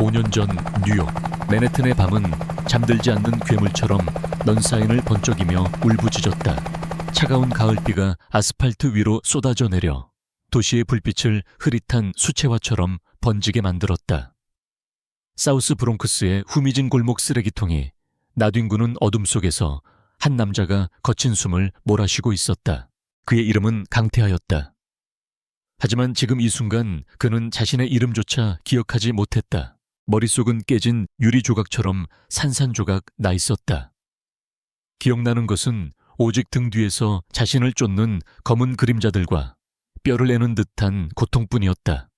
5년 전 뉴욕 맨해튼의 밤은 잠들지 않는 괴물처럼 넌사인을 번쩍이며 울부짖었다. 차가운 가을비가 아스팔트 위로 쏟아져 내려 도시의 불빛을 흐릿한 수채화처럼 번지게 만들었다. 사우스 브롱크스의 후미진 골목 쓰레기통이 나뒹구는 어둠 속에서 한 남자가 거친 숨을 몰아쉬고 있었다. 그의 이름은 강태하였다. 하지만 지금 이 순간 그는 자신의 이름조차 기억하지 못했다. 머릿속은 깨진 유리 조각처럼 산산조각 나 있었다. 기억나는 것은 오직 등 뒤에서 자신을 쫓는 검은 그림자들과 뼈를 내는 듯한 고통뿐이었다.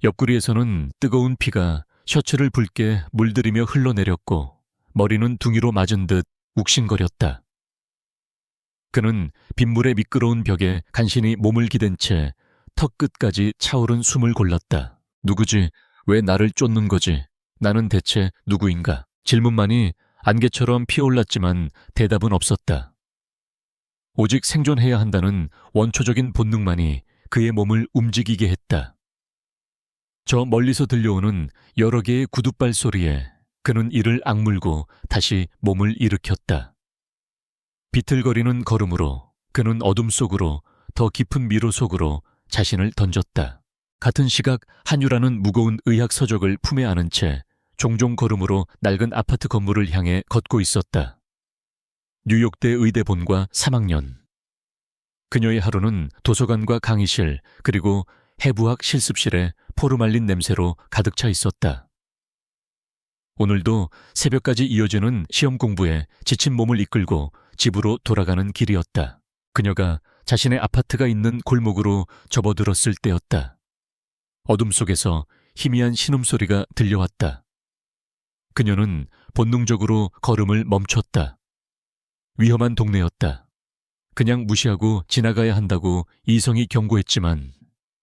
옆구리에서는 뜨거운 피가 셔츠를 붉게 물들이며 흘러내렸고 머리는 둥이로 맞은 듯 욱신거렸다. 그는 빗물의 미끄러운 벽에 간신히 몸을 기댄 채 턱끝까지 차오른 숨을 골랐다. 누구지? 왜 나를 쫓는 거지? 나는 대체 누구인가? 질문만이 안개처럼 피어올랐지만 대답은 없었다. 오직 생존해야 한다는 원초적인 본능만이 그의 몸을 움직이게 했다. 저 멀리서 들려오는 여러 개의 구둣발 소리에 그는 이를 악물고 다시 몸을 일으켰다. 비틀거리는 걸음으로 그는 어둠 속으로 더 깊은 미로 속으로 자신을 던졌다. 같은 시각 한유라는 무거운 의학 서적을 품에 안은 채 종종 걸음으로 낡은 아파트 건물을 향해 걷고 있었다. 뉴욕대 의대 본과 3학년. 그녀의 하루는 도서관과 강의실 그리고 해부학 실습실에 포르말린 냄새로 가득 차 있었다. 오늘도 새벽까지 이어지는 시험 공부에 지친 몸을 이끌고 집으로 돌아가는 길이었다. 그녀가 자신의 아파트가 있는 골목으로 접어들었을 때였다. 어둠 속에서 희미한 신음소리가 들려왔다. 그녀는 본능적으로 걸음을 멈췄다. 위험한 동네였다. 그냥 무시하고 지나가야 한다고 이성이 경고했지만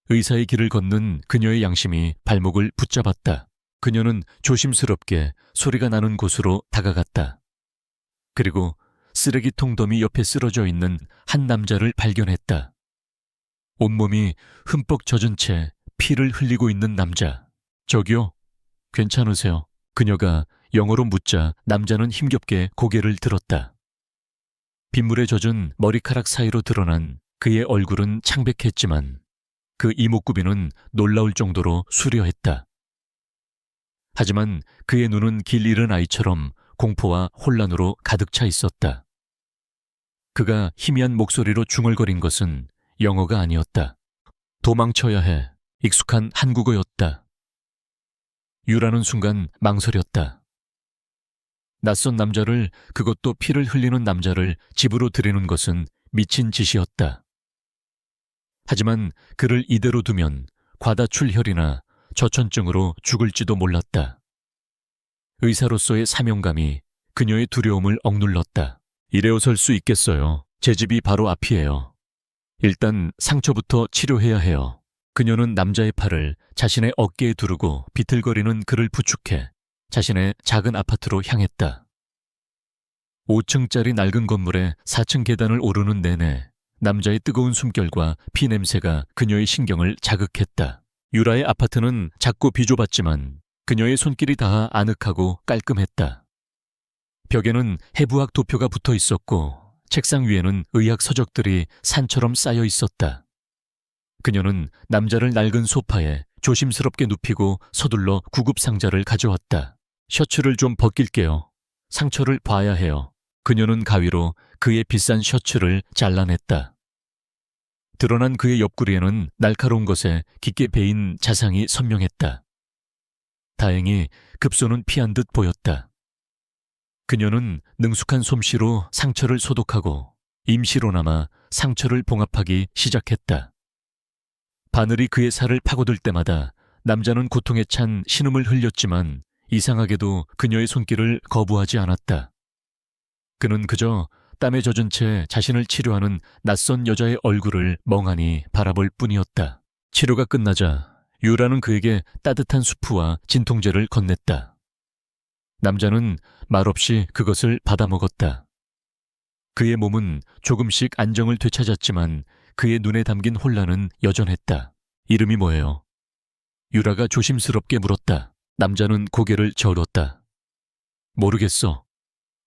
의사의 길을 걷는 그녀의 양심이 발목을 붙잡았다. 그녀는 조심스럽게 소리가 나는 곳으로 다가갔다. 그리고 쓰레기통 더미 옆에 쓰러져 있는 한 남자를 발견했다. 온몸이 흠뻑 젖은 채 피를 흘리고 있는 남자. 저기요? 괜찮으세요? 그녀가 영어로 묻자 남자는 힘겹게 고개를 들었다. 빗물에 젖은 머리카락 사이로 드러난 그의 얼굴은 창백했지만 그 이목구비는 놀라울 정도로 수려했다. 하지만 그의 눈은 길 잃은 아이처럼 공포와 혼란으로 가득 차 있었다. 그가 희미한 목소리로 중얼거린 것은 영어가 아니었다. 도망쳐야 해. 익숙한 한국어였다. 유라는 순간 망설였다. 낯선 남자를, 그것도 피를 흘리는 남자를 집으로 들이는 것은 미친 짓이었다. 하지만 그를 이대로 두면 과다출혈이나 저천증으로 죽을지도 몰랐다. 의사로서의 사명감이 그녀의 두려움을 억눌렀다. 일어설 수 있겠어요. 제 집이 바로 앞이에요. 일단 상처부터 치료해야 해요. 그녀는 남자의 팔을 자신의 어깨에 두르고 비틀거리는 그를 부축해 자신의 작은 아파트로 향했다. 5층짜리 낡은 건물의 4층 계단을 오르는 내내 남자의 뜨거운 숨결과 피 냄새가 그녀의 신경을 자극했다. 유라의 아파트는 작고 비좁았지만 그녀의 손길이 닿아 아늑하고 깔끔했다. 벽에는 해부학 도표가 붙어 있었고 책상 위에는 의학 서적들이 산처럼 쌓여 있었다. 그녀는 남자를 낡은 소파에 조심스럽게 눕히고 서둘러 구급상자를 가져왔다. 셔츠를 좀 벗길게요. 상처를 봐야 해요. 그녀는 가위로 그의 비싼 셔츠를 잘라냈다. 드러난 그의 옆구리에는 날카로운 것에 깊게 베인 자상이 선명했다. 다행히 급소는 피한 듯 보였다. 그녀는 능숙한 솜씨로 상처를 소독하고 임시로나마 상처를 봉합하기 시작했다. 바늘이 그의 살을 파고들 때마다 남자는 고통에 찬 신음을 흘렸지만 이상하게도 그녀의 손길을 거부하지 않았다. 그는 그저 땀에 젖은 채 자신을 치료하는 낯선 여자의 얼굴을 멍하니 바라볼 뿐이었다. 치료가 끝나자 유라는 그에게 따뜻한 수프와 진통제를 건넸다. 남자는 말없이 그것을 받아먹었다. 그의 몸은 조금씩 안정을 되찾았지만 그의 눈에 담긴 혼란은 여전했다. 이름이 뭐예요? 유라가 조심스럽게 물었다. 남자는 고개를 저었다. 모르겠어.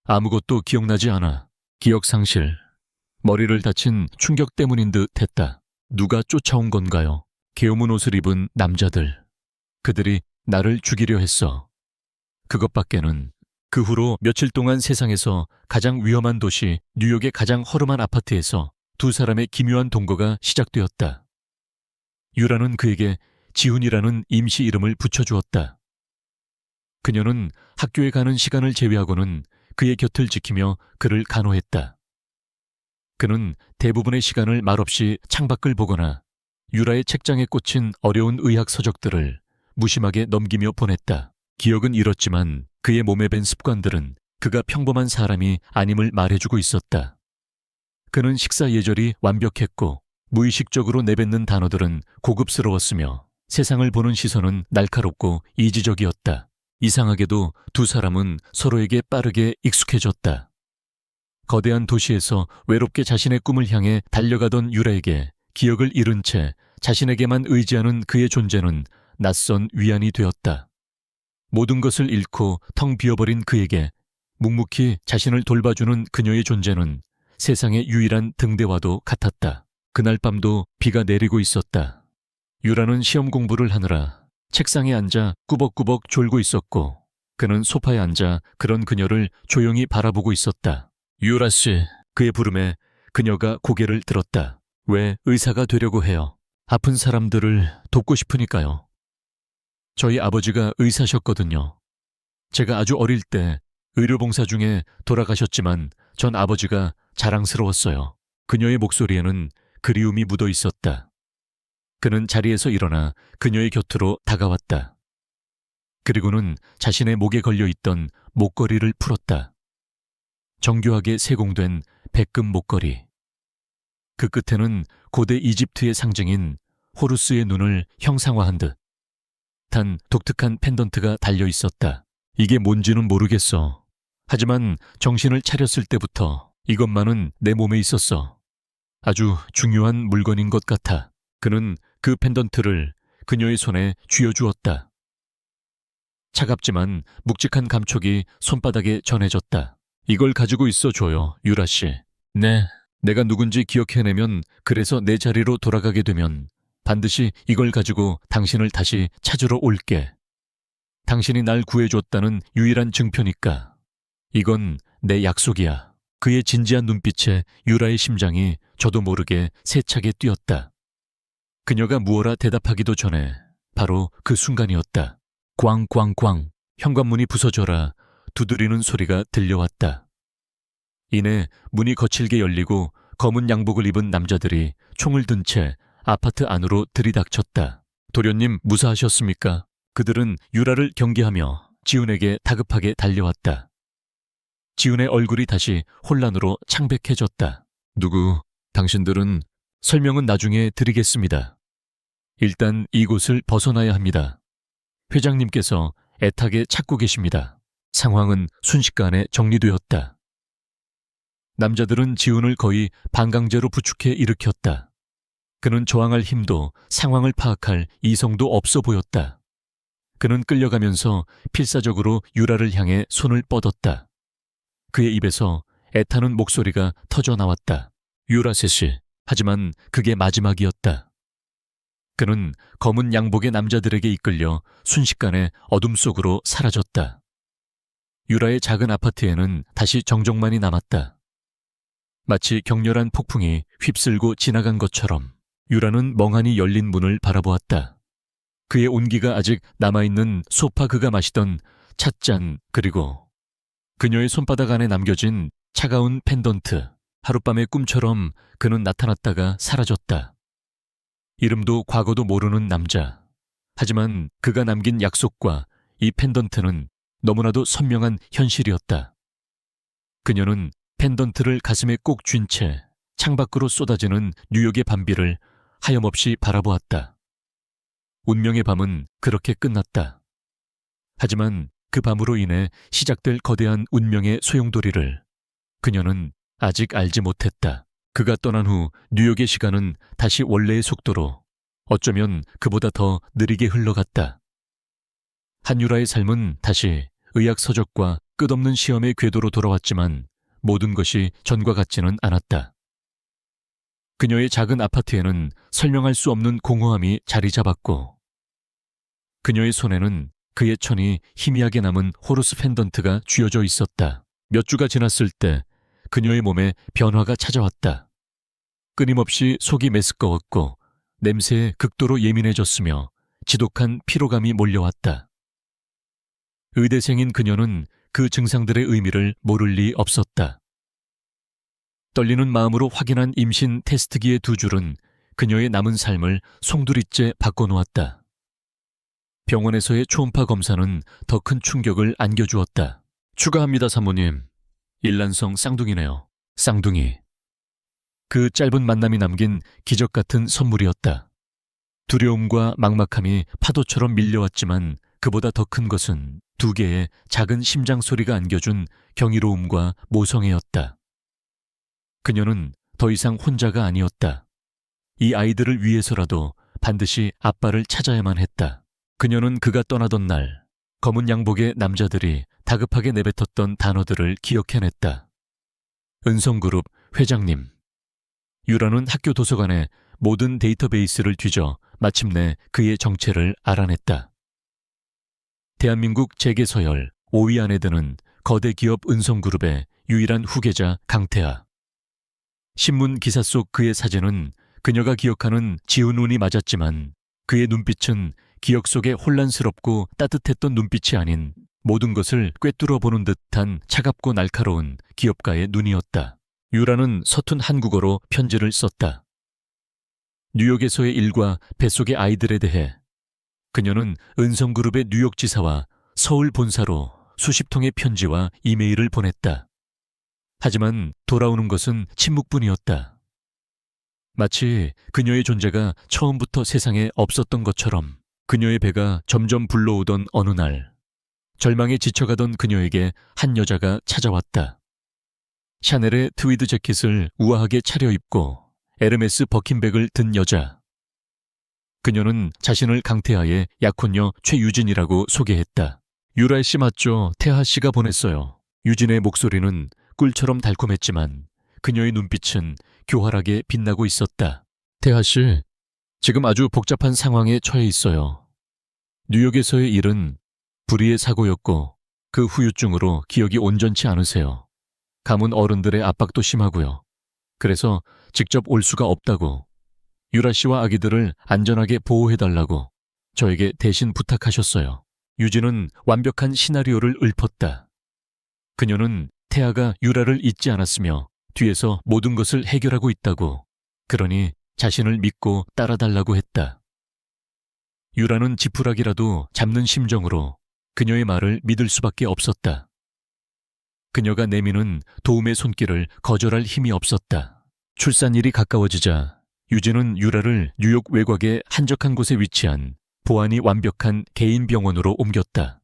아무것도 기억나지 않아. 기억상실. 머리를 다친 충격 때문인 듯 했다. 누가 쫓아온 건가요? 게으문 옷을 입은 남자들. 그들이 나를 죽이려 했어. 그것밖에는. 그 후로 며칠 동안 세상에서 가장 위험한 도시 뉴욕의 가장 허름한 아파트에서 두 사람의 기묘한 동거가 시작되었다. 유라는 그에게 지훈이라는 임시 이름을 붙여주었다. 그녀는 학교에 가는 시간을 제외하고는 그의 곁을 지키며 그를 간호했다. 그는 대부분의 시간을 말없이 창밖을 보거나 유라의 책장에 꽂힌 어려운 의학 서적들을 무심하게 넘기며 보냈다. 기억은 잃었지만 그의 몸에 밴 습관들은 그가 평범한 사람이 아님을 말해주고 있었다. 그는 식사 예절이 완벽했고 무의식적으로 내뱉는 단어들은 고급스러웠으며 세상을 보는 시선은 날카롭고 이지적이었다. 이상하게도 두 사람은 서로에게 빠르게 익숙해졌다. 거대한 도시에서 외롭게 자신의 꿈을 향해 달려가던 유라에게 기억을 잃은 채 자신에게만 의지하는 그의 존재는 낯선 위안이 되었다. 모든 것을 잃고 텅 비어버린 그에게 묵묵히 자신을 돌봐주는 그녀의 존재는 세상의 유일한 등대와도 같았다. 그날 밤도 비가 내리고 있었다. 유라는 시험 공부를 하느라 책상에 앉아 꾸벅꾸벅 졸고 있었고 그는 소파에 앉아 그런 그녀를 조용히 바라보고 있었다. 유라 씨, 그의 부름에 그녀가 고개를 들었다. 왜 의사가 되려고 해요? 아픈 사람들을 돕고 싶으니까요. 저희 아버지가 의사셨거든요. 제가 아주 어릴 때 의료봉사 중에 돌아가셨지만 전 아버지가 자랑스러웠어요. 그녀의 목소리에는 그리움이 묻어 있었다. 그는 자리에서 일어나 그녀의 곁으로 다가왔다. 그리고는 자신의 목에 걸려있던 목걸이를 풀었다. 정교하게 세공된 백금 목걸이. 그 끝에는 고대 이집트의 상징인 호루스의 눈을 형상화한 듯 단 독특한 펜던트가 달려 있었다. 이게 뭔지는 모르겠어. 하지만 정신을 차렸을 때부터 이것만은 내 몸에 있었어. 아주 중요한 물건인 것 같아. 그는 그 펜던트를 그녀의 손에 쥐어주었다. 차갑지만 묵직한 감촉이 손바닥에 전해졌다. 이걸 가지고 있어 줘요, 유라 씨. 네, 내가 누군지 기억해내면 그래서 내 자리로 돌아가게 되면 반드시 이걸 가지고 당신을 다시 찾으러 올게. 당신이 날 구해줬다는 유일한 증표니까. 이건 내 약속이야. 그의 진지한 눈빛에 유라의 심장이 저도 모르게 세차게 뛰었다. 그녀가 무어라 대답하기도 전에 바로 그 순간이었다. 꽝꽝꽝 현관문이 부서져라 두드리는 소리가 들려왔다. 이내 문이 거칠게 열리고 검은 양복을 입은 남자들이 총을 든 채 아파트 안으로 들이닥쳤다. 도련님 무사하셨습니까? 그들은 유라를 경계하며 지훈에게 다급하게 달려왔다. 지훈의 얼굴이 다시 혼란으로 창백해졌다. 당신들은 설명은 나중에 드리겠습니다. 일단 이곳을 벗어나야 합니다. 회장님께서 애타게 찾고 계십니다. 상황은 순식간에 정리되었다. 남자들은 지훈을 거의 반강제로 부축해 일으켰다. 그는 저항할 힘도 상황을 파악할 이성도 없어 보였다. 그는 끌려가면서 필사적으로 유라를 향해 손을 뻗었다. 그의 입에서 애타는 목소리가 터져 나왔다. 유라 셋이. 하지만 그게 마지막이었다. 그는 검은 양복의 남자들에게 이끌려 순식간에 어둠 속으로 사라졌다. 유라의 작은 아파트에는 다시 정적만이 남았다. 마치 격렬한 폭풍이 휩쓸고 지나간 것처럼 유라는 멍하니 열린 문을 바라보았다. 그의 온기가 아직 남아있는 소파 그가 마시던 찻잔 그리고 그녀의 손바닥 안에 남겨진 차가운 펜던트. 하룻밤의 꿈처럼 그는 나타났다가 사라졌다. 이름도 과거도 모르는 남자. 하지만 그가 남긴 약속과 이 펜던트는 너무나도 선명한 현실이었다. 그녀는 펜던트를 가슴에 꼭 쥔 채 창밖으로 쏟아지는 뉴욕의 밤비를 하염없이 바라보았다. 운명의 밤은 그렇게 끝났다. 하지만 그 밤으로 인해 시작될 거대한 운명의 소용돌이를 그녀는 아직 알지 못했다. 그가 떠난 후 뉴욕의 시간은 다시 원래의 속도로 어쩌면 그보다 더 느리게 흘러갔다. 한유라의 삶은 다시 의학 서적과 끝없는 시험의 궤도로 돌아왔지만 모든 것이 전과 같지는 않았다. 그녀의 작은 아파트에는 설명할 수 없는 공허함이 자리 잡았고 그녀의 손에는 그의 천이 희미하게 남은 호르스 펜던트가 쥐어져 있었다. 몇 주가 지났을 때 그녀의 몸에 변화가 찾아왔다. 끊임없이 속이 메스꺼웠고 냄새에 극도로 예민해졌으며 지독한 피로감이 몰려왔다. 의대생인 그녀는 그 증상들의 의미를 모를 리 없었다. 떨리는 마음으로 확인한 임신 테스트기의 두 줄은 그녀의 남은 삶을 송두리째 바꿔놓았다. 병원에서의 초음파 검사는 더 큰 충격을 안겨주었다. 축하합니다, 사모님. 일란성 쌍둥이네요. 쌍둥이. 그 짧은 만남이 남긴 기적 같은 선물이었다. 두려움과 막막함이 파도처럼 밀려왔지만 그보다 더 큰 것은 두 개의 작은 심장 소리가 안겨준 경이로움과 모성애였다. 그녀는 더 이상 혼자가 아니었다. 이 아이들을 위해서라도 반드시 아빠를 찾아야만 했다. 그녀는 그가 떠나던 날 검은 양복의 남자들이 다급하게 내뱉었던 단어들을 기억해냈다. 은성그룹 회장님. 유라는 학교 도서관에 모든 데이터베이스를 뒤져 마침내 그의 정체를 알아냈다. 대한민국 재계서열 5위 안에 드는 거대 기업 은성그룹의 유일한 후계자 강태하. 신문 기사 속 그의 사진은 그녀가 기억하는 지은 운이 맞았지만 그의 눈빛은 기억 속에 혼란스럽고 따뜻했던 눈빛이 아닌 모든 것을 꿰뚫어 보는 듯한 차갑고 날카로운 기업가의 눈이었다. 유라는 서툰 한국어로 편지를 썼다. 뉴욕에서의 일과 뱃속의 아이들에 대해 그녀는 은성그룹의 뉴욕 지사와 서울 본사로 수십 통의 편지와 이메일을 보냈다. 하지만 돌아오는 것은 침묵뿐이었다. 마치 그녀의 존재가 처음부터 세상에 없었던 것처럼 그녀의 배가 점점 불러오던 어느 날, 절망에 지쳐가던 그녀에게 한 여자가 찾아왔다. 샤넬의 트위드 재킷을 우아하게 차려입고 에르메스 버킨백을 든 여자. 그녀는 자신을 강태하의 약혼녀 최유진이라고 소개했다. 유라 씨 맞죠? 태하 씨가 보냈어요. 유진의 목소리는 꿀처럼 달콤했지만 그녀의 눈빛은 교활하게 빛나고 있었다. 태하 씨, 지금 아주 복잡한 상황에 처해 있어요. 뉴욕에서의 일은 불의의 사고였고 그 후유증으로 기억이 온전치 않으세요. 가문 어른들의 압박도 심하고요. 그래서 직접 올 수가 없다고, 유라 씨와 아기들을 안전하게 보호해달라고 저에게 대신 부탁하셨어요. 유진은 완벽한 시나리오를 읊었다. 그녀는 태아가 유라를 잊지 않았으며 뒤에서 모든 것을 해결하고 있다고, 그러니 자신을 믿고 따라달라고 했다. 유라는 지푸라기라도 잡는 심정으로 그녀의 말을 믿을 수밖에 없었다. 그녀가 내미는 도움의 손길을 거절할 힘이 없었다. 출산일이 가까워지자 유진은 유라를 뉴욕 외곽의 한적한 곳에 위치한 보안이 완벽한 개인 병원으로 옮겼다.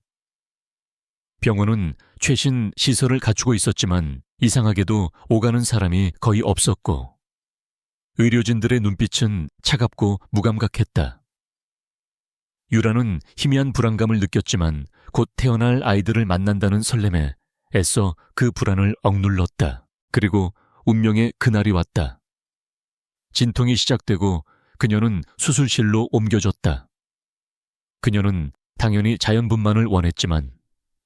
병원은 최신 시설을 갖추고 있었지만 이상하게도 오가는 사람이 거의 없었고 의료진들의 눈빛은 차갑고 무감각했다. 유라는 희미한 불안감을 느꼈지만 곧 태어날 아이들을 만난다는 설렘에 애써 그 불안을 억눌렀다. 그리고 운명의 그날이 왔다. 진통이 시작되고 그녀는 수술실로 옮겨졌다. 그녀는 당연히 자연분만을 원했지만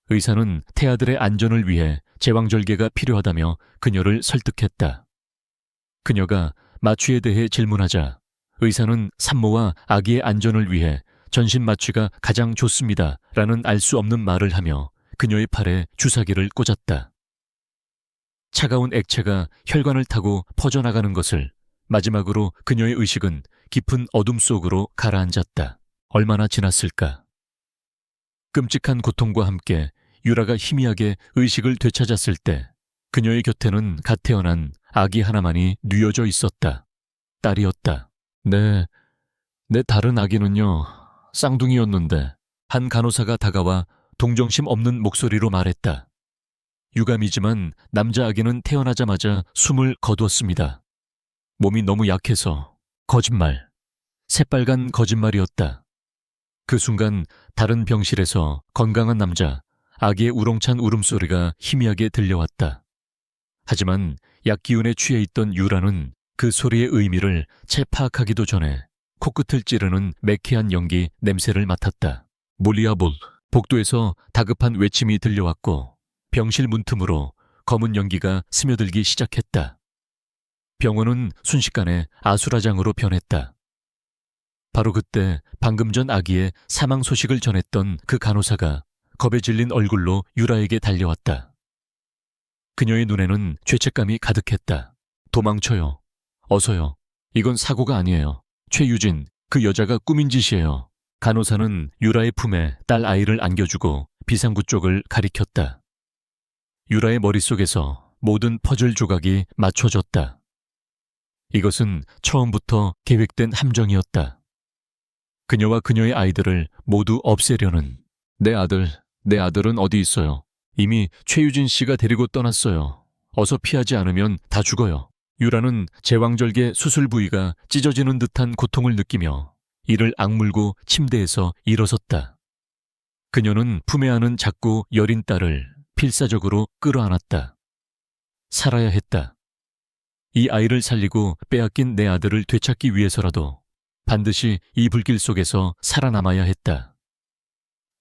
의사는 태아들의 안전을 위해 제왕절개가 필요하다며 그녀를 설득했다. 그녀가 마취에 대해 질문하자 의사는 산모와 아기의 안전을 위해 전신 마취가 가장 좋습니다 라는 알 수 없는 말을 하며 그녀의 팔에 주사기를 꽂았다. 차가운 액체가 혈관을 타고 퍼져나가는 것을 마지막으로 그녀의 의식은 깊은 어둠 속으로 가라앉았다. 얼마나 지났을까? 끔찍한 고통과 함께 유라가 희미하게 의식을 되찾았을 때 그녀의 곁에는 갓 태어난 아기 하나만이 뉘어져 있었다. 딸이었다. 내 다른 아기는요, 쌍둥이였는데. 한 간호사가 다가와 동정심 없는 목소리로 말했다. 유감이지만 남자 아기는 태어나자마자 숨을 거두었습니다. 몸이 너무 약해서. 거짓말. 새빨간 거짓말이었다. 그 순간 다른 병실에서 건강한 남자 아기의 우렁찬 울음소리가 희미하게 들려왔다. 하지만 약 기운에 취해 있던 유라는 그 소리의 의미를 채 파악하기도 전에 코끝을 찌르는 매캐한 연기 냄새를 맡았다. 몰리아볼. 복도에서 다급한 외침이 들려왔고 병실 문틈으로 검은 연기가 스며들기 시작했다. 병원은 순식간에 아수라장으로 변했다. 바로 그때 방금 전 아기의 사망 소식을 전했던 그 간호사가 겁에 질린 얼굴로 유라에게 달려왔다. 그녀의 눈에는 죄책감이 가득했다. 도망쳐요. 어서요. 이건 사고가 아니에요. 최유진, 그 여자가 꾸민 짓이에요. 간호사는 유라의 품에 딸 아이를 안겨주고 비상구 쪽을 가리켰다. 유라의 머릿속에서 모든 퍼즐 조각이 맞춰졌다. 이것은 처음부터 계획된 함정이었다. 그녀와 그녀의 아이들을 모두 없애려는. 내 아들은 어디 있어요? 이미 최유진 씨가 데리고 떠났어요. 어서 피하지 않으면 다 죽어요. 유라는 제왕절개 수술 부위가 찢어지는 듯한 고통을 느끼며 이를 악물고 침대에서 일어섰다. 그녀는 품에 안은 작고 여린 딸을 필사적으로 끌어안았다. 살아야 했다. 이 아이를 살리고 빼앗긴 내 아들을 되찾기 위해서라도 반드시 이 불길 속에서 살아남아야 했다.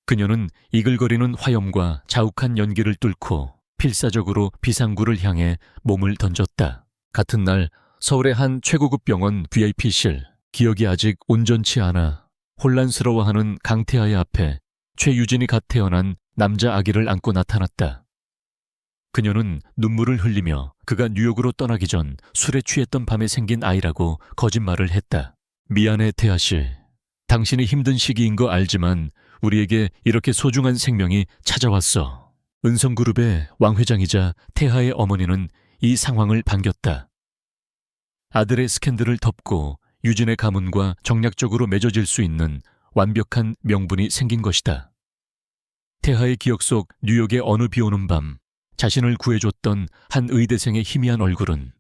그녀는 이글거리는 화염과 자욱한 연기를 뚫고 필사적으로 비상구를 향해 몸을 던졌다. 같은 날 서울의 한 최고급 병원 VIP실. 기억이 아직 온전치 않아 혼란스러워하는 강태아의 앞에 최유진이 갓 태어난 남자 아기를 안고 나타났다. 그녀는 눈물을 흘리며 그가 뉴욕으로 떠나기 전 술에 취했던 밤에 생긴 아이라고 거짓말을 했다. 미안해 태아 씨. 당신이 힘든 시기인 거 알지만 우리에게 이렇게 소중한 생명이 찾아왔어. 은성그룹의 왕 회장이자 태아의 어머니는 이 상황을 반겼다. 아들의 스캔들을 덮고 유진의 가문과 정략적으로 맺어질 수 있는 완벽한 명분이 생긴 것이다. 태하의 기억 속 뉴욕의 어느 비오는 밤 자신을 구해줬던 한 의대생의 희미한 얼굴은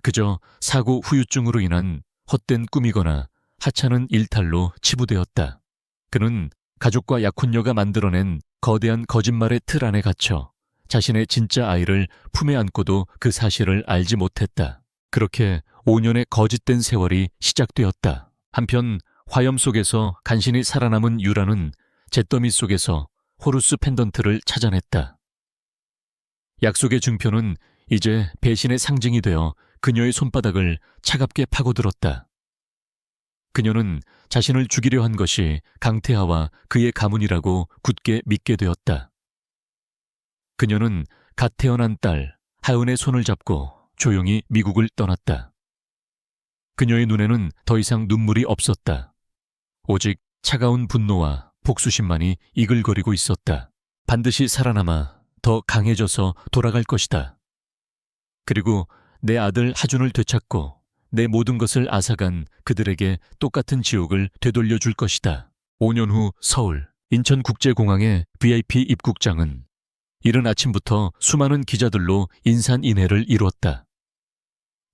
그저 사고 후유증으로 인한 헛된 꿈이거나 하찮은 일탈로 치부되었다. 그는 가족과 약혼녀가 만들어낸 거대한 거짓말의 틀 안에 갇혀 자신의 진짜 아이를 품에 안고도 그 사실을 알지 못했다. 그렇게 5년의 거짓된 세월이 시작되었다. 한편 화염 속에서 간신히 살아남은 유라는 잿더미 속에서 호루스 펜던트를 찾아냈다. 약속의 증표는 이제 배신의 상징이 되어 그녀의 손바닥을 차갑게 파고들었다. 그녀는 자신을 죽이려 한 것이 강태하와 그의 가문이라고 굳게 믿게 되었다. 그녀는 갓 태어난 딸 하은의 손을 잡고 조용히 미국을 떠났다. 그녀의 눈에는 더 이상 눈물이 없었다. 오직 차가운 분노와 복수심만이 이글거리고 있었다. 반드시 살아남아 더 강해져서 돌아갈 것이다. 그리고 내 아들 하준을 되찾고 내 모든 것을 앗아간 그들에게 똑같은 지옥을 되돌려 줄 것이다. 5년 후 서울 인천국제공항의 VIP 입국장은 이른 아침부터 수많은 기자들로 인산인해를 이루었다.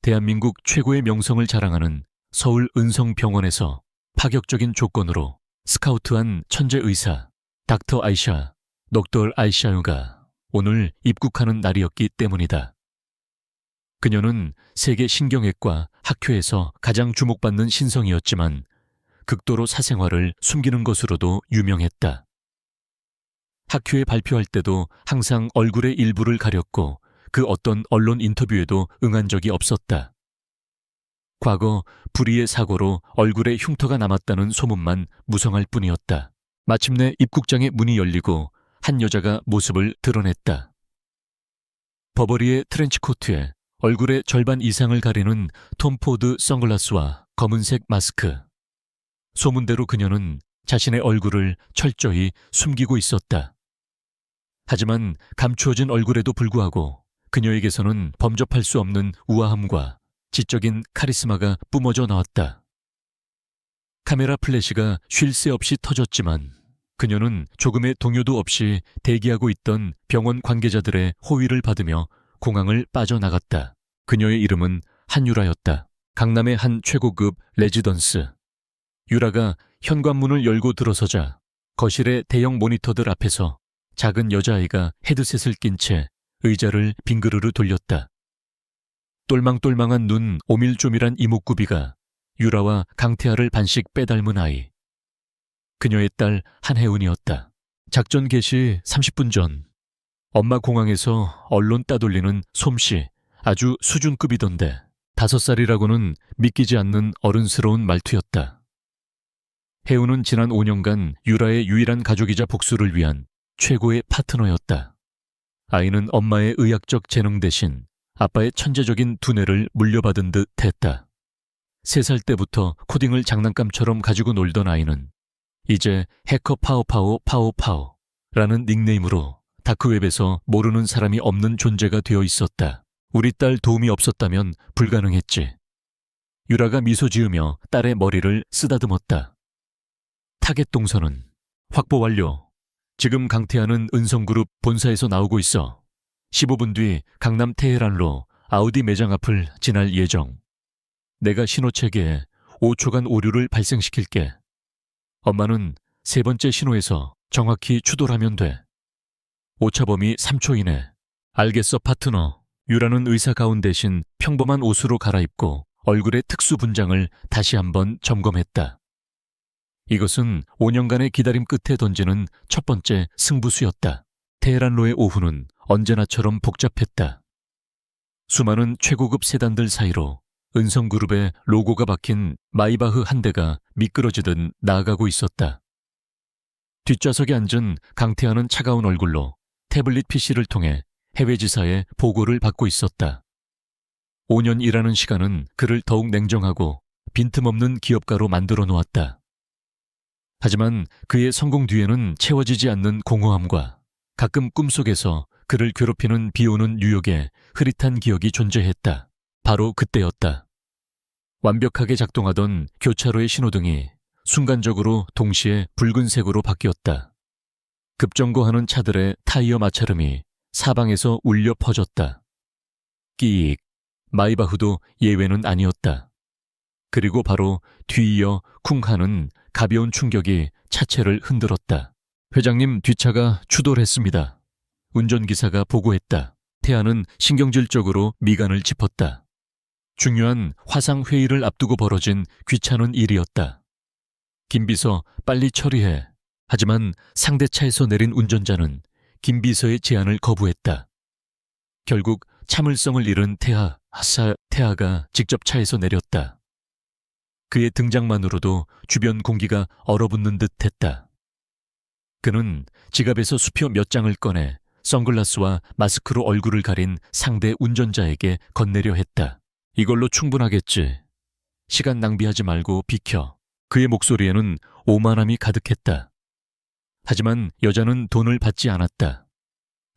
대한민국 최고의 명성을 자랑하는 서울 은성병원에서 파격적인 조건으로 스카우트한 천재 의사 닥터 아이샤, 녹돌 아이샤유가 오늘 입국하는 날이었기 때문이다. 그녀는 세계 신경외과 학회에서 가장 주목받는 신성이었지만 극도로 사생활을 숨기는 것으로도 유명했다. 학회에 발표할 때도 항상 얼굴의 일부를 가렸고 그 어떤 언론 인터뷰에도 응한 적이 없었다. 과거 불의의 사고로 얼굴에 흉터가 남았다는 소문만 무성할 뿐이었다. 마침내 입국장의 문이 열리고 한 여자가 모습을 드러냈다. 버버리의 트렌치코트에 얼굴의 절반 이상을 가리는 톰 포드 선글라스와 검은색 마스크. 소문대로 그녀는 자신의 얼굴을 철저히 숨기고 있었다. 하지만 감추어진 얼굴에도 불구하고 그녀에게서는 범접할 수 없는 우아함과 지적인 카리스마가 뿜어져 나왔다. 카메라 플래시가 쉴 새 없이 터졌지만 그녀는 조금의 동요도 없이 대기하고 있던 병원 관계자들의 호의를 받으며 공항을 빠져나갔다. 그녀의 이름은 한유라였다. 강남의 한 최고급 레지던스. 유라가 현관문을 열고 들어서자 거실의 대형 모니터들 앞에서 작은 여자아이가 헤드셋을 낀 채 의자를 빙그르르 돌렸다. 똘망똘망한 눈, 오밀조밀한 이목구비가 유라와 강태하를 반씩 빼닮은 아이. 그녀의 딸 한혜은이었다. 작전 개시 30분 전. 엄마 공항에서 언론 따돌리는 솜씨 아주 수준급이던데 5살이라고는 믿기지 않는 어른스러운 말투였다. 혜은은 지난 5년간 유라의 유일한 가족이자 복수를 위한 최고의 파트너였다. 아이는 엄마의 의학적 재능 대신 아빠의 천재적인 두뇌를 물려받은 듯 했다. 3살 때부터 코딩을 장난감처럼 가지고 놀던 아이는 이제 해커 파오파오라는 닉네임으로 다크웹에서 모르는 사람이 없는 존재가 되어 있었다. 우리 딸 도움이 없었다면 불가능했지. 유라가 미소 지으며 딸의 머리를 쓰다듬었다. 타겟 동선은 확보 완료. 지금 강태하는 은성그룹 본사에서 나오고 있어. 15분 뒤 강남 테헤란로 아우디 매장 앞을 지날 예정. 내가 신호체계에 5초간 오류를 발생시킬게. 엄마는 3번째 신호에서 정확히 추돌하면 돼. 오차범위 3초 이내. 알겠어, 파트너. 유라는 의사 가운 대신 평범한 옷으로 갈아입고 얼굴의 특수 분장을 다시 한번 점검했다. 이것은 5년간의 기다림 끝에 던지는 첫 번째 승부수였다. 테헤란로의 오후는 언제나처럼 복잡했다. 수많은 최고급 세단들 사이로 은성그룹의 로고가 박힌 마이바흐 한 대가 미끄러지듯 나아가고 있었다. 뒷좌석에 앉은 강태하는 차가운 얼굴로 태블릿 PC를 통해 해외 지사의 보고를 받고 있었다. 5년 일하는 시간은 그를 더욱 냉정하고 빈틈없는 기업가로 만들어 놓았다. 하지만 그의 성공 뒤에는 채워지지 않는 공허함과 가끔 꿈속에서 그를 괴롭히는 비오는 뉴욕의 흐릿한 기억이 존재했다. 바로 그때였다. 완벽하게 작동하던 교차로의 신호등이 순간적으로 동시에 붉은색으로 바뀌었다. 급정거하는 차들의 타이어 마찰음이 사방에서 울려 퍼졌다. 끼익, 마이바흐도 예외는 아니었다. 그리고 바로 뒤이어 쿵 하는 가벼운 충격이 차체를 흔들었다. 회장님 뒷차가 추돌했습니다. 운전기사가 보고했다. 태아는 신경질적으로 미간을 짚었다. 중요한 화상회의를 앞두고 벌어진 귀찮은 일이었다. 김비서 빨리 처리해. 하지만 상대 차에서 내린 운전자는 김비서의 제안을 거부했다. 결국 참을성을 잃은 태아가 직접 차에서 내렸다. 그의 등장만으로도 주변 공기가 얼어붙는 듯 했다. 그는 지갑에서 수표 몇 장을 꺼내 선글라스와 마스크로 얼굴을 가린 상대 운전자에게 건네려 했다. 이걸로 충분하겠지. 시간 낭비하지 말고 비켜. 그의 목소리에는 오만함이 가득했다. 하지만 여자는 돈을 받지 않았다.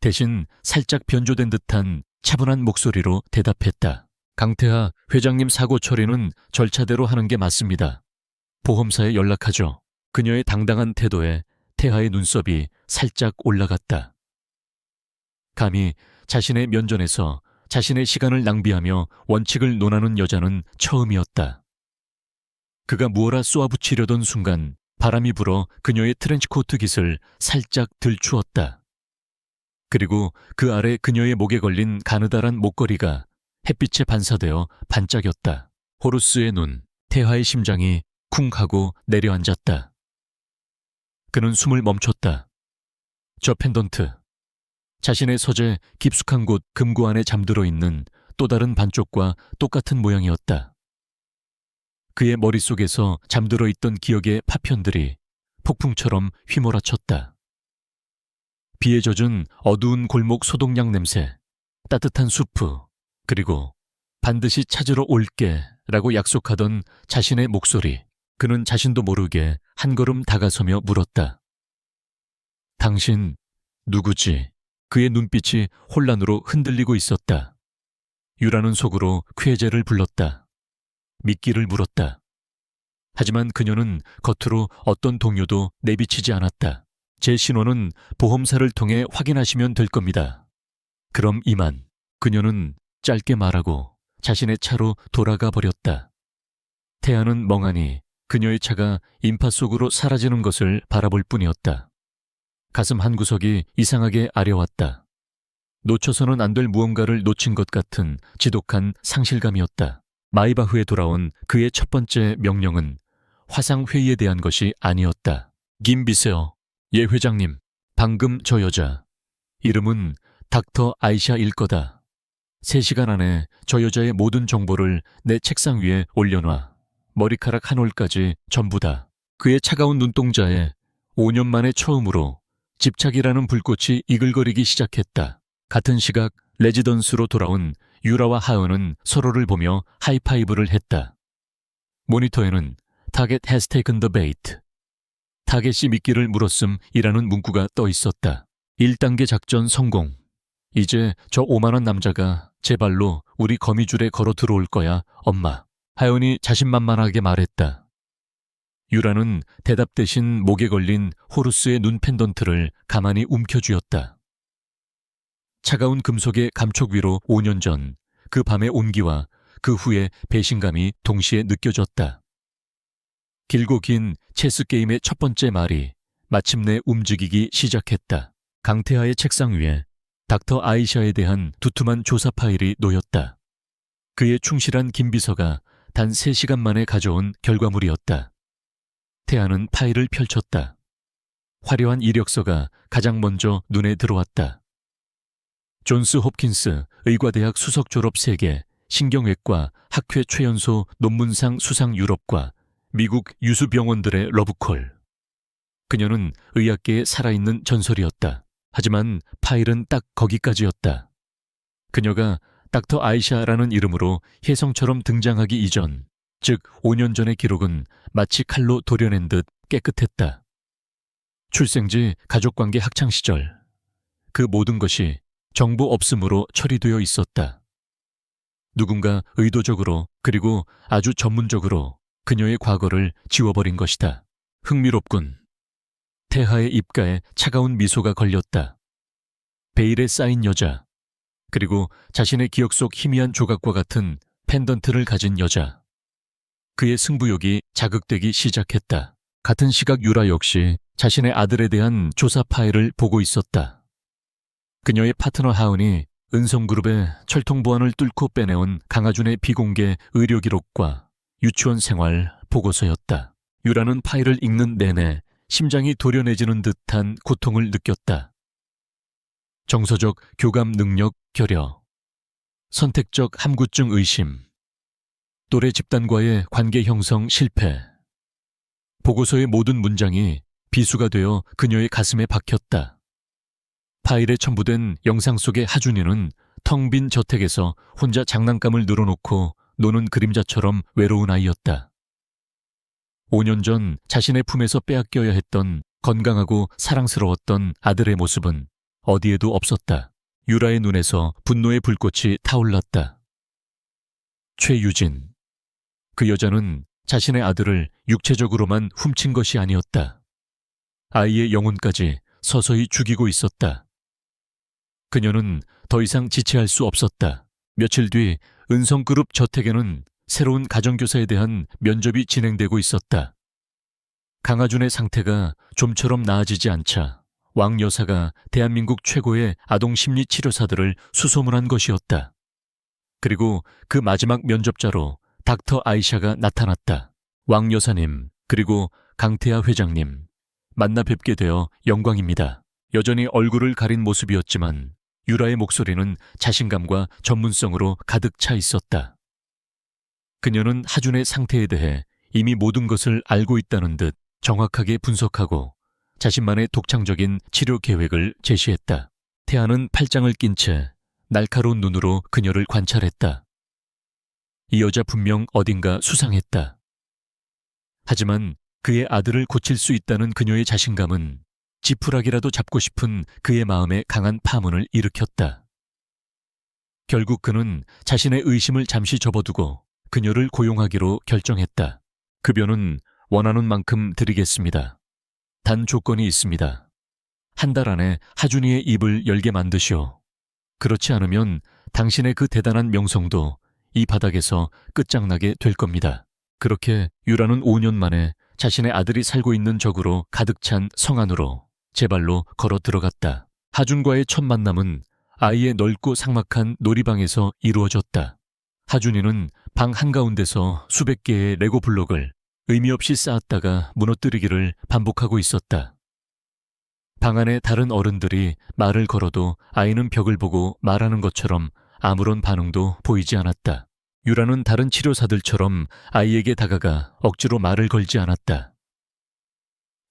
대신 살짝 변조된 듯한 차분한 목소리로 대답했다. 강태하 회장님 사고 처리는 절차대로 하는 게 맞습니다. 보험사에 연락하죠. 그녀의 당당한 태도에 태하의 눈썹이 살짝 올라갔다. 감히 자신의 면전에서 자신의 시간을 낭비하며 원칙을 논하는 여자는 처음이었다. 그가 무어라 쏘아붙이려던 순간 바람이 불어 그녀의 트렌치코트 깃을 살짝 들추었다. 그리고 그 아래 그녀의 목에 걸린 가느다란 목걸이가 햇빛에 반사되어 반짝였다. 호루스의 눈, 태하의 심장이 쿵 하고 내려앉았다. 그는 숨을 멈췄다. 저 펜던트, 자신의 서재 깊숙한 곳 금고 안에 잠들어 있는 또 다른 반쪽과 똑같은 모양이었다. 그의 머릿속에서 잠들어 있던 기억의 파편들이 폭풍처럼 휘몰아쳤다. 비에 젖은 어두운 골목 소독약 냄새, 따뜻한 수프, 그리고 반드시 찾으러 올게 라고 약속하던 자신의 목소리. 그는 자신도 모르게 한 걸음 다가서며 물었다. 당신 누구지? 그의 눈빛이 혼란으로 흔들리고 있었다. 유라는 속으로 쾌재를 불렀다. 미끼를 물었다. 하지만 그녀는 겉으로 어떤 동요도 내비치지 않았다. 제 신원은 보험사를 통해 확인하시면 될 겁니다. 그럼 이만. 그녀는 짧게 말하고 자신의 차로 돌아가 버렸다. 태아는 멍하니 그녀의 차가 인파 속으로 사라지는 것을 바라볼 뿐이었다. 가슴 한구석이 이상하게 아려왔다. 놓쳐서는 안 될 무언가를 놓친 것 같은 지독한 상실감이었다. 마이바흐에 돌아온 그의 첫 번째 명령은 화상회의에 대한 것이 아니었다. 김비세어, 예 회장님, 방금 저 여자, 이름은 닥터 아이샤일 거다. 3시간 안에 저 여자의 모든 정보를 내 책상 위에 올려놔. 머리카락 한 올까지 전부 다. 그의 차가운 눈동자에 5년 만에 처음으로 집착이라는 불꽃이 이글거리기 시작했다. 같은 시각 레지던스로 돌아온 유라와 하은은 서로를 보며 하이파이브를 했다. 모니터에는 Target has taken the bait. 타겟이 미끼를 물었음이라는 문구가 떠 있었다. 1단계 작전 성공. 이제 저 5만 원 남자가 제 발로 우리 거미줄에 걸어 들어올 거야, 엄마. 하연이 자신만만하게 말했다. 유라는 대답 대신 목에 걸린 호루스의 눈 펜던트를 가만히 움켜쥐었다. 차가운 금속의 감촉 위로 5년 전 그 밤의 온기와 그 후의 배신감이 동시에 느껴졌다. 길고 긴 체스 게임의 첫 번째 말이 마침내 움직이기 시작했다. 강태하의 책상 위에 닥터 아이샤에 대한 두툼한 조사 파일이 놓였다. 그의 충실한 김비서가 단 3시간 만에 가져온 결과물이었다. 태아는 파일을 펼쳤다. 화려한 이력서가 가장 먼저 눈에 들어왔다. 존스 홉킨스 의과대학 수석 졸업 3개, 신경외과 학회 최연소 논문상 수상 유럽과 미국 유수병원들의 러브콜. 그녀는 의학계에 살아있는 전설이었다. 하지만 파일은 딱 거기까지였다. 그녀가 닥터 아이샤라는 이름으로 혜성처럼 등장하기 이전, 즉 5년 전의 기록은 마치 칼로 도려낸 듯 깨끗했다. 출생지, 가족관계, 학창시절. 그 모든 것이 정보 없음으로 처리되어 있었다. 누군가 의도적으로 그리고 아주 전문적으로 그녀의 과거를 지워버린 것이다. 흥미롭군. 태하의 입가에 차가운 미소가 걸렸다. 베일에 쌓인 여자, 그리고 자신의 기억 속 희미한 조각과 같은 펜던트를 가진 여자. 그의 승부욕이 자극되기 시작했다. 같은 시각 유라 역시 자신의 아들에 대한 조사 파일을 보고 있었다. 그녀의 파트너 하은이 은성그룹의 철통보안을 뚫고 빼내온 강하준의 비공개 의료 기록과 유치원 생활 보고서였다. 유라는 파일을 읽는 내내 심장이 도려내지는 듯한 고통을 느꼈다. 정서적 교감 능력 결여, 선택적 함구증 의심, 또래 집단과의 관계 형성 실패. 보고서의 모든 문장이 비수가 되어 그녀의 가슴에 박혔다. 파일에 첨부된 영상 속의 하준이는 텅 빈 저택에서 혼자 장난감을 늘어놓고 노는 그림자처럼 외로운 아이였다. 5년 전 자신의 품에서 빼앗겨야 했던 건강하고 사랑스러웠던 아들의 모습은 어디에도 없었다. 유라의 눈에서 분노의 불꽃이 타올랐다. 최유진. 그 여자는 자신의 아들을 육체적으로만 훔친 것이 아니었다. 아이의 영혼까지 서서히 죽이고 있었다. 그녀는 더 이상 지체할 수 없었다. 며칠 뒤 은성그룹 저택에는 새로운 가정교사에 대한 면접이 진행되고 있었다. 강하준의 상태가 좀처럼 나아지지 않자 왕 여사가 대한민국 최고의 아동심리치료사들을 수소문한 것이었다. 그리고 그 마지막 면접자로 닥터 아이샤가 나타났다. 왕 여사님, 그리고 강태하 회장님, 만나 뵙게 되어 영광입니다. 여전히 얼굴을 가린 모습이었지만 유라의 목소리는 자신감과 전문성으로 가득 차 있었다. 그녀는 하준의 상태에 대해 이미 모든 것을 알고 있다는 듯 정확하게 분석하고 자신만의 독창적인 치료 계획을 제시했다. 태아는 팔짱을 낀 채 날카로운 눈으로 그녀를 관찰했다. 이 여자 분명 어딘가 수상했다. 하지만 그의 아들을 고칠 수 있다는 그녀의 자신감은 지푸라기라도 잡고 싶은 그의 마음에 강한 파문을 일으켰다. 결국 그는 자신의 의심을 잠시 접어두고 그녀를 고용하기로 결정했다. 급여는 원하는 만큼 드리겠습니다. 단 조건이 있습니다. 한 달 안에 하준이의 입을 열게 만드시오. 그렇지 않으면 당신의 그 대단한 명성도 이 바닥에서 끝장나게 될 겁니다. 그렇게 유라는 5년 만에 자신의 아들이 살고 있는 적으로 가득 찬 성 안으로 제 발로 걸어 들어갔다. 하준과의 첫 만남은 아이의 넓고 삭막한 놀이방에서 이루어졌다. 하준이는 방 한가운데서 수백 개의 레고 블록을 의미 없이 쌓았다가 무너뜨리기를 반복하고 있었다. 방 안에 다른 어른들이 말을 걸어도 아이는 벽을 보고 말하는 것처럼 아무런 반응도 보이지 않았다. 유라는 다른 치료사들처럼 아이에게 다가가 억지로 말을 걸지 않았다.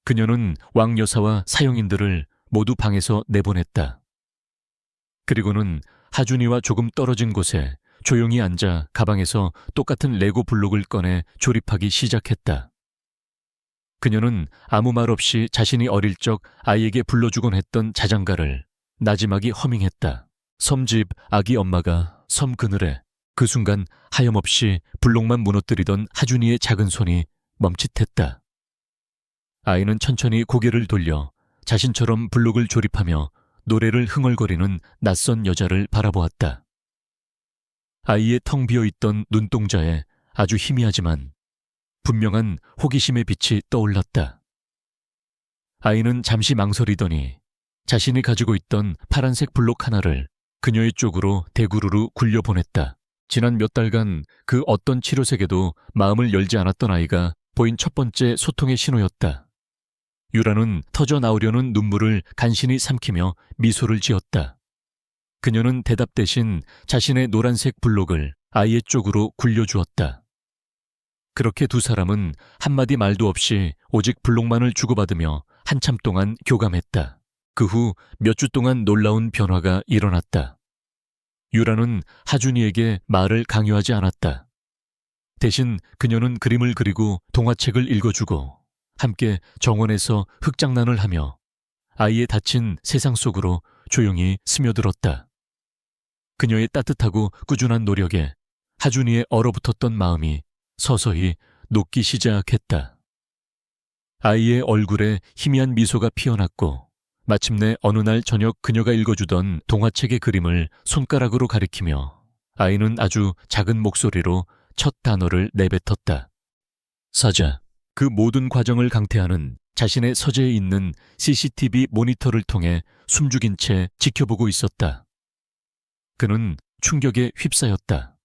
그녀는 왕여사와 사용인들을 모두 방에서 내보냈다. 그리고는 하준이와 조금 떨어진 곳에 조용히 앉아 가방에서 똑같은 레고 블록을 꺼내 조립하기 시작했다. 그녀는 아무 말 없이 자신이 어릴 적 아이에게 불러주곤 했던 자장가를 나지막이 허밍했다. 섬집 아기 엄마가 섬 그늘에. 그 순간 하염없이 블록만 무너뜨리던 하준이의 작은 손이 멈칫했다. 아이는 천천히 고개를 돌려 자신처럼 블록을 조립하며 노래를 흥얼거리는 낯선 여자를 바라보았다. 아이의 텅 비어있던 눈동자에 아주 희미하지만 분명한 호기심의 빛이 떠올랐다. 아이는 잠시 망설이더니 자신이 가지고 있던 파란색 블록 하나를 그녀의 쪽으로 대구르르 굴려보냈다. 지난 몇 달간 그 어떤 치료색에도 마음을 열지 않았던 아이가 보인 첫 번째 소통의 신호였다. 유라는 터져 나오려는 눈물을 간신히 삼키며 미소를 지었다. 그녀는 대답 대신 자신의 노란색 블록을 아이의 쪽으로 굴려주었다. 그렇게 두 사람은 한마디 말도 없이 오직 블록만을 주고받으며 한참 동안 교감했다. 그 후 몇 주 동안 놀라운 변화가 일어났다. 유라는 하준이에게 말을 강요하지 않았다. 대신 그녀는 그림을 그리고 동화책을 읽어주고 함께 정원에서 흙장난을 하며 아이의 닫힌 세상 속으로 조용히 스며들었다. 그녀의 따뜻하고 꾸준한 노력에 하준이의 얼어붙었던 마음이 서서히 녹기 시작했다. 아이의 얼굴에 희미한 미소가 피어났고 마침내 어느 날 저녁 그녀가 읽어주던 동화책의 그림을 손가락으로 가리키며 아이는 아주 작은 목소리로 첫 단어를 내뱉었다. 사자. 그 모든 과정을 강태하는 자신의 서재에 있는 CCTV 모니터를 통해 숨죽인 채 지켜보고 있었다. 그는 충격에 휩싸였다.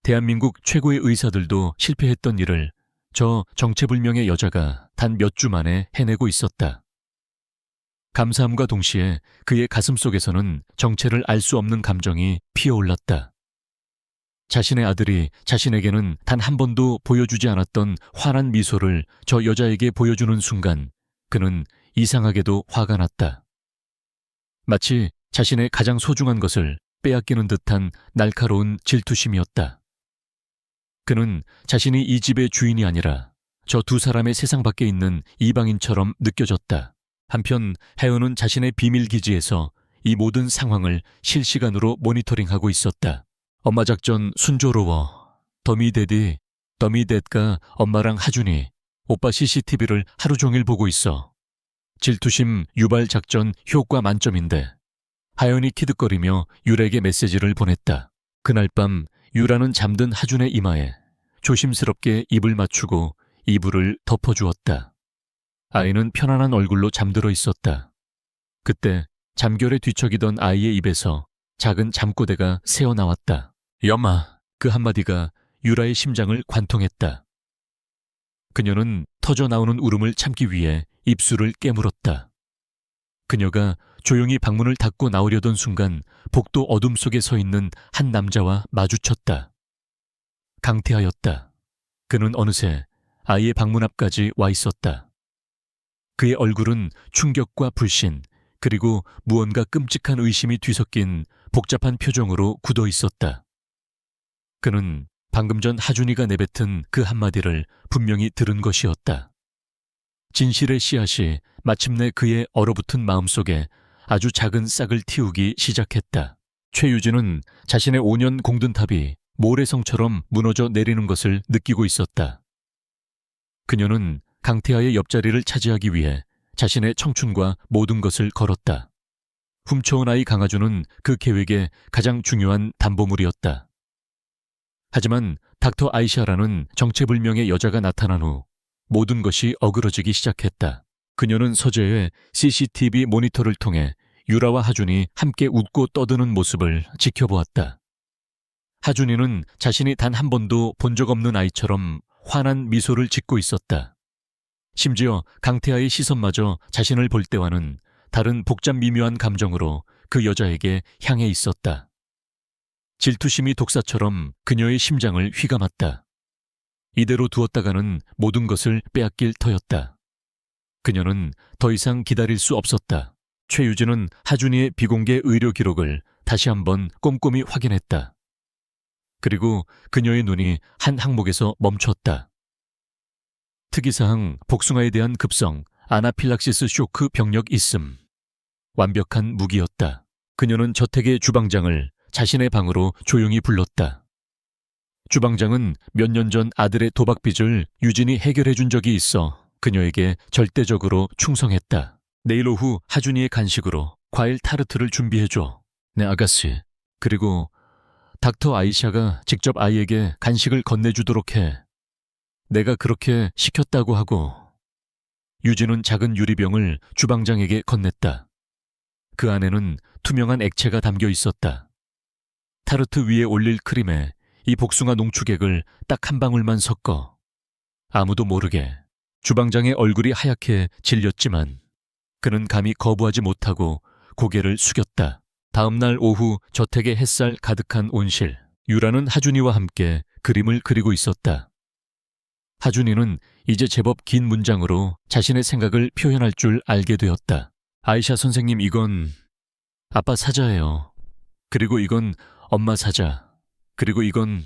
대한민국 최고의 의사들도 실패했던 일을 저 정체불명의 여자가 단 몇 주 만에 해내고 있었다. 감사함과 동시에 그의 가슴 속에서는 정체를 알 수 없는 감정이 피어올랐다. 자신의 아들이 자신에게는 단 한 번도 보여주지 않았던 환한 미소를 저 여자에게 보여주는 순간 그는 이상하게도 화가 났다. 마치 자신의 가장 소중한 것을 빼앗기는 듯한 날카로운 질투심이었다. 그는 자신이 이 집의 주인이 아니라 저 두 사람의 세상 밖에 있는 이방인처럼 느껴졌다. 한편 혜은은 자신의 비밀 기지에서 이 모든 상황을 실시간으로 모니터링하고 있었다. 엄마 작전 순조로워. 더미데디, 더미댓가 엄마랑 하준이, 오빠 CCTV를 하루 종일 보고 있어. 질투심 유발 작전 효과 만점인데. 하연이 키득거리며 유라에게 메시지를 보냈다. 그날 밤 유라는 잠든 하준의 이마에 조심스럽게 입을 맞추고 이불을 덮어주었다. 아이는 편안한 얼굴로 잠들어 있었다. 그때 잠결에 뒤척이던 아이의 입에서 작은 잠꼬대가 새어나왔다. 여마. 그 한마디가 유라의 심장을 관통했다. 그녀는 터져나오는 울음을 참기 위해 입술을 깨물었다. 그녀가 조용히 방문을 닫고 나오려던 순간 복도 어둠 속에 서 있는 한 남자와 마주쳤다. 강태하였다. 그는 어느새 아이의 방문 앞까지 와 있었다. 그의 얼굴은 충격과 불신, 그리고 무언가 끔찍한 의심이 뒤섞인 복잡한 표정으로 굳어 있었다. 그는 방금 전 하준이가 내뱉은 그 한마디를 분명히 들은 것이었다. 진실의 씨앗이 마침내 그의 얼어붙은 마음속에 아주 작은 싹을 틔우기 시작했다. 최유진은 자신의 5년 공든탑이 모래성처럼 무너져 내리는 것을 느끼고 있었다. 그녀는 강태하의 옆자리를 차지하기 위해 자신의 청춘과 모든 것을 걸었다. 훔쳐온 아이 강아주는 그 계획의 가장 중요한 담보물이었다. 하지만 닥터 아이샤라는 정체불명의 여자가 나타난 후 모든 것이 어그러지기 시작했다. 그녀는 서재의 CCTV 모니터를 통해 유라와 하준이 함께 웃고 떠드는 모습을 지켜보았다. 하준이는 자신이 단 한 번도 본 적 없는 아이처럼 환한 미소를 짓고 있었다. 심지어 강태아의 시선마저 자신을 볼 때와는 다른 복잡 미묘한 감정으로 그 여자에게 향해 있었다. 질투심이 독사처럼 그녀의 심장을 휘감았다. 이대로 두었다가는 모든 것을 빼앗길 터였다. 그녀는 더 이상 기다릴 수 없었다. 최유진은 하준이의 비공개 의료 기록을 다시 한번 꼼꼼히 확인했다. 그리고 그녀의 눈이 한 항목에서 멈췄다. 특이사항 복숭아에 대한 급성 아나필락시스 쇼크 병력 있음. 완벽한 무기였다. 그녀는 저택의 주방장을 자신의 방으로 조용히 불렀다. 주방장은 몇 년 전 아들의 도박빚을 유진이 해결해 준 적이 있어 그녀에게 절대적으로 충성했다. 내일 오후 하준이의 간식으로 과일 타르트를 준비해줘. 네, 아가씨. 그리고 닥터 아이샤가 직접 아이에게 간식을 건네주도록 해. 내가 그렇게 시켰다고 하고. 유진은 작은 유리병을 주방장에게 건넸다. 그 안에는 투명한 액체가 담겨 있었다. 타르트 위에 올릴 크림에 이 복숭아 농축액을 딱 한 방울만 섞어. 아무도 모르게. 주방장의 얼굴이 하얗게 질렸지만 그는 감히 거부하지 못하고 고개를 숙였다. 다음 날 오후 저택의 햇살 가득한 온실. 유라는 하준이와 함께 그림을 그리고 있었다. 하준이는 이제 제법 긴 문장으로 자신의 생각을 표현할 줄 알게 되었다. 아이샤 선생님, 이건 아빠 사자예요. 그리고 이건 엄마 사자. 그리고 이건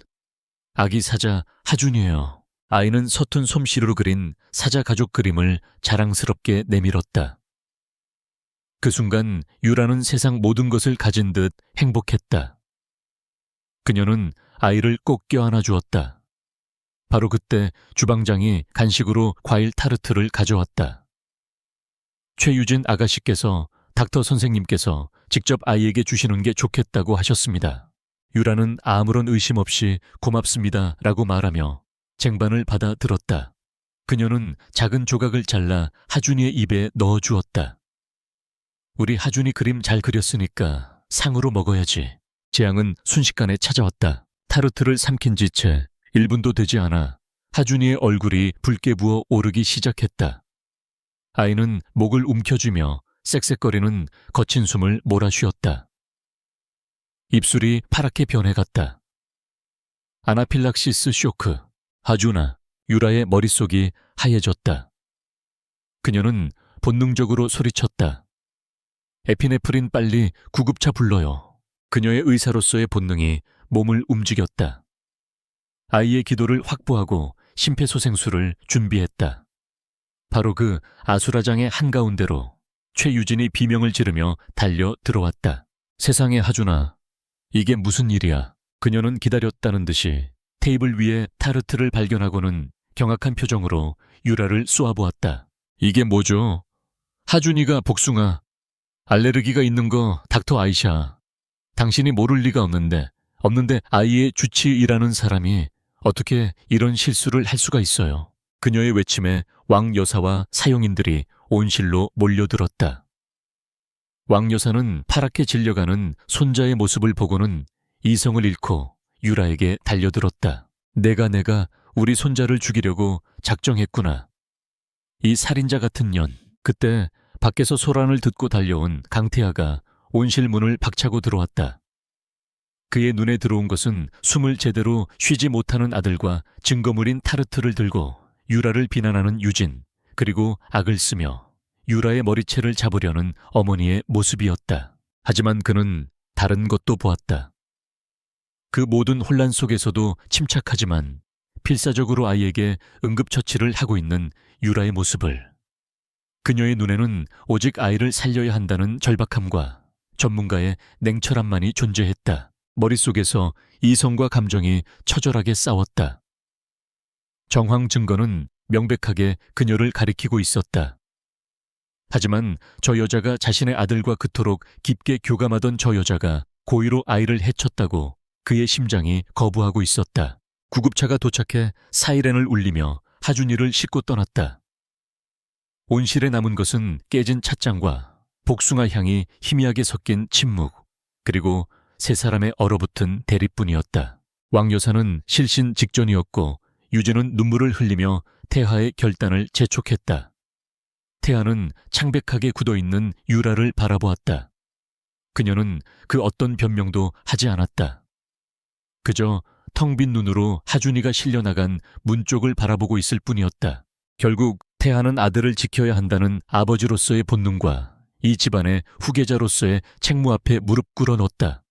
아기 사자 하준이에요. 아이는 서툰 솜씨로 그린 사자 가족 그림을 자랑스럽게 내밀었다. 그 순간 유라는 세상 모든 것을 가진 듯 행복했다. 그녀는 아이를 꼭 껴안아 주었다. 바로 그때 주방장이 간식으로 과일 타르트를 가져왔다. 최유진 아가씨께서 닥터 선생님께서 직접 아이에게 주시는 게 좋겠다고 하셨습니다. 유라는 아무런 의심 없이 고맙습니다 라고 말하며 쟁반을 받아 들었다. 그녀는 작은 조각을 잘라 하준이의 입에 넣어 주었다. 우리 하준이 그림 잘 그렸으니까 상으로 먹어야지. 재앙은 순식간에 찾아왔다. 타르트를 삼킨 지 채 1분도 되지 않아 하준이의 얼굴이 붉게 부어 오르기 시작했다. 아이는 목을 움켜쥐며 쌕쌕거리는 거친 숨을 몰아쉬었다. 입술이 파랗게 변해갔다. 아나필락시스 쇼크. 하준아. 유라의 머릿속이 하얘졌다. 그녀는 본능적으로 소리쳤다. 에피네프린 빨리 구급차 불러요. 그녀의 의사로서의 본능이 몸을 움직였다. 아이의 기도를 확보하고 심폐소생술을 준비했다. 바로 그 아수라장의 한가운데로 최유진이 비명을 지르며 달려 들어왔다. 세상에 하준아, 이게 무슨 일이야. 그녀는 기다렸다는 듯이 테이블 위에 타르트를 발견하고는 경악한 표정으로 유라를 쏘아보았다. 이게 뭐죠? 하준이가 복숭아, 알레르기가 있는 거 닥터 아이샤. 당신이 모를 리가 없는데 아이의 주치의라는 사람이 어떻게 이런 실수를 할 수가 있어요. 그녀의 외침에 왕 여사와 사용인들이 온실로 몰려들었다. 왕 여사는 파랗게 질려가는 손자의 모습을 보고는 이성을 잃고 유라에게 달려들었다. 내가 우리 손자를 죽이려고 작정했구나. 이 살인자 같은 년. 그때 밖에서 소란을 듣고 달려온 강태아가 온실 문을 박차고 들어왔다. 그의 눈에 들어온 것은 숨을 제대로 쉬지 못하는 아들과 증거물인 타르트를 들고 유라를 비난하는 유진, 그리고 악을 쓰며 유라의 머리채를 잡으려는 어머니의 모습이었다. 하지만 그는 다른 것도 보았다. 그 모든 혼란 속에서도 침착하지만 필사적으로 아이에게 응급처치를 하고 있는 유라의 모습을. 그녀의 눈에는 오직 아이를 살려야 한다는 절박함과 전문가의 냉철함만이 존재했다. 머릿속에서 이성과 감정이 처절하게 싸웠다. 정황 증거는 명백하게 그녀를 가리키고 있었다. 하지만 저 여자가 자신의 아들과 그토록 깊게 교감하던 저 여자가 고의로 아이를 해쳤다고 그의 심장이 거부하고 있었다. 구급차가 도착해 사이렌을 울리며 하준이를 싣고 떠났다. 온실에 남은 것은 깨진 찻잔과 복숭아 향이 희미하게 섞인 침묵, 그리고 세 사람의 얼어붙은 대립뿐이었다. 왕 여사는 실신 직전이었고 유진은 눈물을 흘리며 태하의 결단을 재촉했다. 태하는 창백하게 굳어있는 유라를 바라보았다. 그녀는 그 어떤 변명도 하지 않았다. 그저 텅 빈 눈으로 하준이가 실려나간 문 쪽을 바라보고 있을 뿐이었다. 결국 태하는 아들을 지켜야 한다는 아버지로서의 본능과 이 집안의 후계자로서의 책무 앞에 무릎 꿇어 넣었다.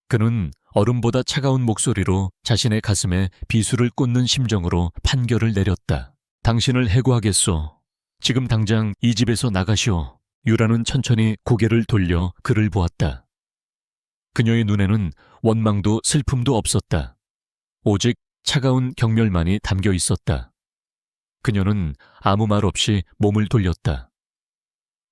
그는 얼음보다 차가운 목소리로 자신의 가슴에 비수를 꽂는 심정으로 판결을 내렸다. 당신을 해고하겠소. 지금 당장 이 집에서 나가시오. 유라는 천천히 고개를 돌려 그를 보았다. 그녀의 눈에는 원망도 슬픔도 없었다. 오직 차가운 경멸만이 담겨 있었다. 그녀는 아무 말 없이 몸을 돌렸다.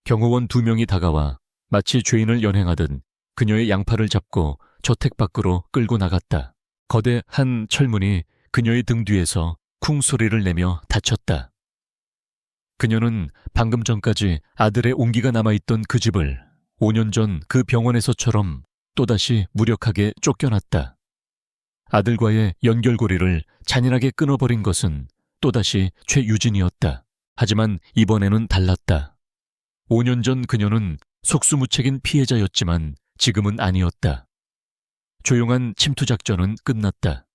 경호원 2명이 다가와 마치 죄인을 연행하듯 그녀의 양팔을 잡고 저택 밖으로 끌고 나갔다. 거대한 철문이 그녀의 등 뒤에서 쿵 소리를 내며 닫혔다. 그녀는 방금 전까지 아들의 온기가 남아있던 그 집을 5년 전 그 병원에서처럼 또다시 무력하게 쫓겨났다. 아들과의 연결고리를 잔인하게 끊어버린 것은 또다시 최유진이었다. 하지만 이번에는 달랐다. 5년 전 그녀는 속수무책인 피해자였지만 지금은 아니었다. 조용한 침투 작전은 끝났다.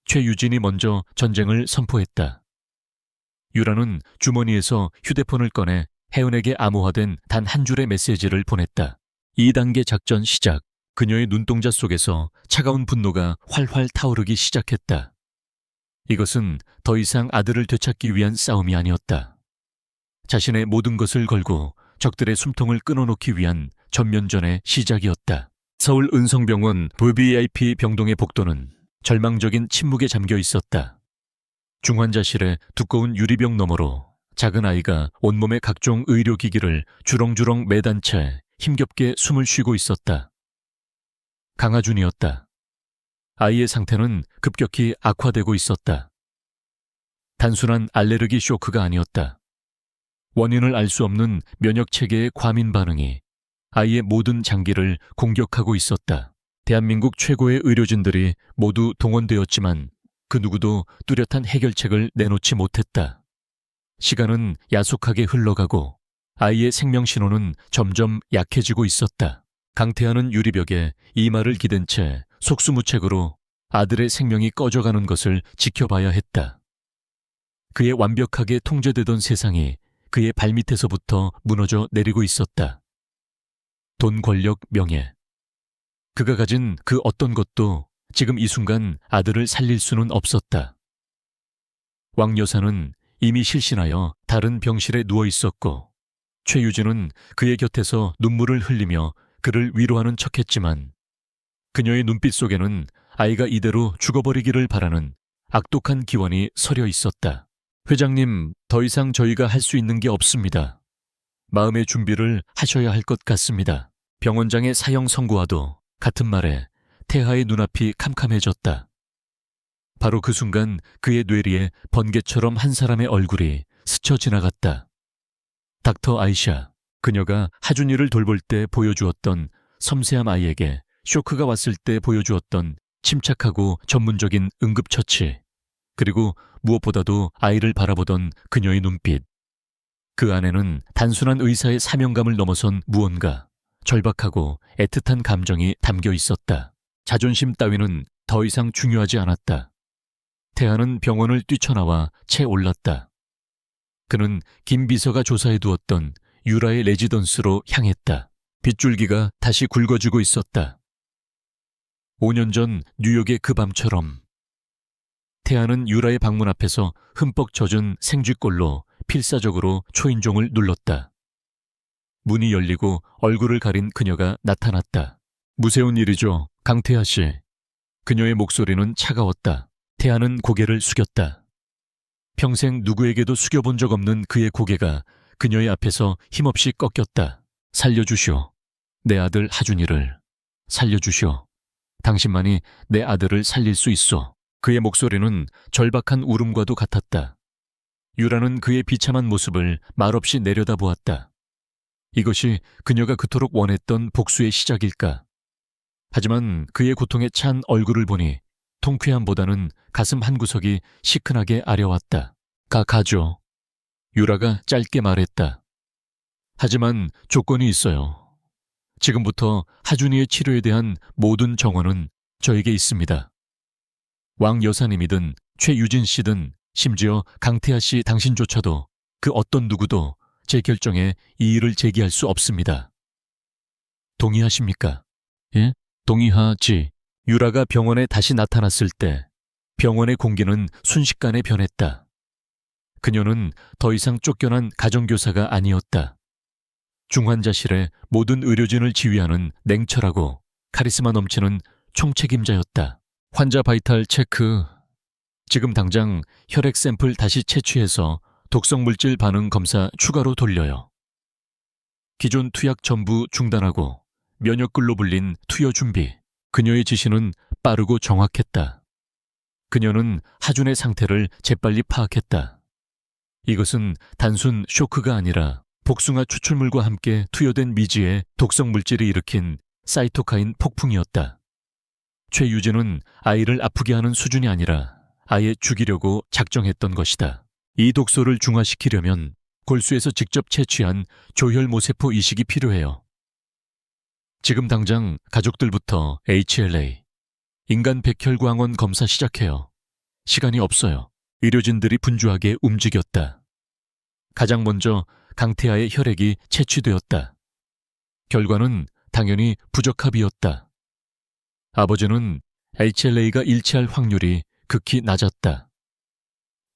최유진이 먼저 전쟁을 선포했다. 유라는 주머니에서 휴대폰을 꺼내 혜은에게 암호화된 단 한 줄의 메시지를 보냈다. 2단계 작전 시작. 그녀의 눈동자 속에서 차가운 분노가 활활 타오르기 시작했다. 이것은 더 이상 아들을 되찾기 위한 싸움이 아니었다. 자신의 모든 것을 걸고 적들의 숨통을 끊어놓기 위한 전면전의 시작이었다. 서울 은성병원 VIP 병동의 복도는 절망적인 침묵에 잠겨 있었다. 중환자실의 두꺼운 유리병 너머로 작은 아이가 온몸의 각종 의료기기를 주렁주렁 매단 채 힘겹게 숨을 쉬고 있었다. 강하준이었다. 아이의 상태는 급격히 악화되고 있었다. 단순한 알레르기 쇼크가 아니었다. 원인을 알 수 없는 면역체계의 과민 반응이 아이의 모든 장기를 공격하고 있었다. 대한민국 최고의 의료진들이 모두 동원되었지만 그 누구도 뚜렷한 해결책을 내놓지 못했다. 시간은 야속하게 흘러가고 아이의 생명신호는 점점 약해지고 있었다. 강태하는 유리벽에 이마를 기댄 채 속수무책으로 아들의 생명이 꺼져가는 것을 지켜봐야 했다. 그의 완벽하게 통제되던 세상이 그의 발밑에서부터 무너져 내리고 있었다. 돈, 권력, 명예. 그가 가진 그 어떤 것도 지금 이 순간 아들을 살릴 수는 없었다. 왕 여사는 이미 실신하여 다른 병실에 누워 있었고 최유진은 그의 곁에서 눈물을 흘리며 그를 위로하는 척했지만 그녀의 눈빛 속에는 아이가 이대로 죽어버리기를 바라는 악독한 기원이 서려 있었다. 회장님, 더 이상 저희가 할 수 있는 게 없습니다. 마음의 준비를 하셔야 할 것 같습니다. 병원장의 사형 선고와도 같은 말에 태하의 눈앞이 캄캄해졌다. 바로 그 순간 그의 뇌리에 번개처럼 한 사람의 얼굴이 스쳐 지나갔다. 닥터 아이샤, 그녀가 하준이를 돌볼 때 보여주었던 섬세함, 아이에게 쇼크가 왔을 때 보여주었던 침착하고 전문적인 응급처치, 그리고 무엇보다도 아이를 바라보던 그녀의 눈빛. 그 안에는 단순한 의사의 사명감을 넘어선 무언가 절박하고 애틋한 감정이 담겨 있었다. 자존심 따위는 더 이상 중요하지 않았다. 태하는 병원을 뛰쳐나와 채 올랐다. 그는 김 비서가 조사해 두었던 유라의 레지던스로 향했다. 빗줄기가 다시 굵어지고 있었다. 5년 전 뉴욕의 그 밤처럼 태하는 유라의 방문 앞에서 흠뻑 젖은 생쥐꼴로 필사적으로 초인종을 눌렀다. 문이 열리고 얼굴을 가린 그녀가 나타났다. 무서운 일이죠, 강태하 씨. 그녀의 목소리는 차가웠다. 태하는 고개를 숙였다. 평생 누구에게도 숙여본 적 없는 그의 고개가 그녀의 앞에서 힘없이 꺾였다. 살려주시오. 내 아들 하준이를. 살려주시오. 당신만이 내 아들을 살릴 수 있어. 그의 목소리는 절박한 울음과도 같았다. 유라는 그의 비참한 모습을 말없이 내려다보았다. 이것이 그녀가 그토록 원했던 복수의 시작일까? 하지만 그의 고통에 찬 얼굴을 보니 통쾌함보다는 가슴 한구석이 시큰하게 아려왔다. 가죠. 유라가 짧게 말했다. 하지만 조건이 있어요. 지금부터 하준이의 치료에 대한 모든 정원은 저에게 있습니다. 왕 여사님이든 최유진 씨든 심지어 강태하 씨 당신조차도 그 어떤 누구도 제 결정에 이의를 제기할 수 없습니다. 동의하십니까? 예? 동의하지. 유라가 병원에 다시 나타났을 때 병원의 공기는 순식간에 변했다. 그녀는 더 이상 쫓겨난 가정교사가 아니었다. 중환자실에 모든 의료진을 지휘하는 냉철하고 카리스마 넘치는 총책임자였다. 환자 바이탈 체크. 지금 당장 혈액 샘플 다시 채취해서 독성물질 반응 검사 추가로 돌려요. 기존 투약 전부 중단하고 면역글로 불린 투여 준비. 그녀의 지시는 빠르고 정확했다. 그녀는 하준의 상태를 재빨리 파악했다. 이것은 단순 쇼크가 아니라 복숭아 추출물과 함께 투여된 미지의 독성물질이 일으킨 사이토카인 폭풍이었다. 최유진은 아이를 아프게 하는 수준이 아니라 아예 죽이려고 작정했던 것이다. 이 독소를 중화시키려면 골수에서 직접 채취한 조혈모세포 이식이 필요해요. 지금 당장 가족들부터 HLA, 인간 백혈광원 검사 시작해요. 시간이 없어요. 의료진들이 분주하게 움직였다. 가장 먼저 강태하의 혈액이 채취되었다. 결과는 당연히 부적합이었다. 아버지는 HLA가 일치할 확률이 극히 낮았다.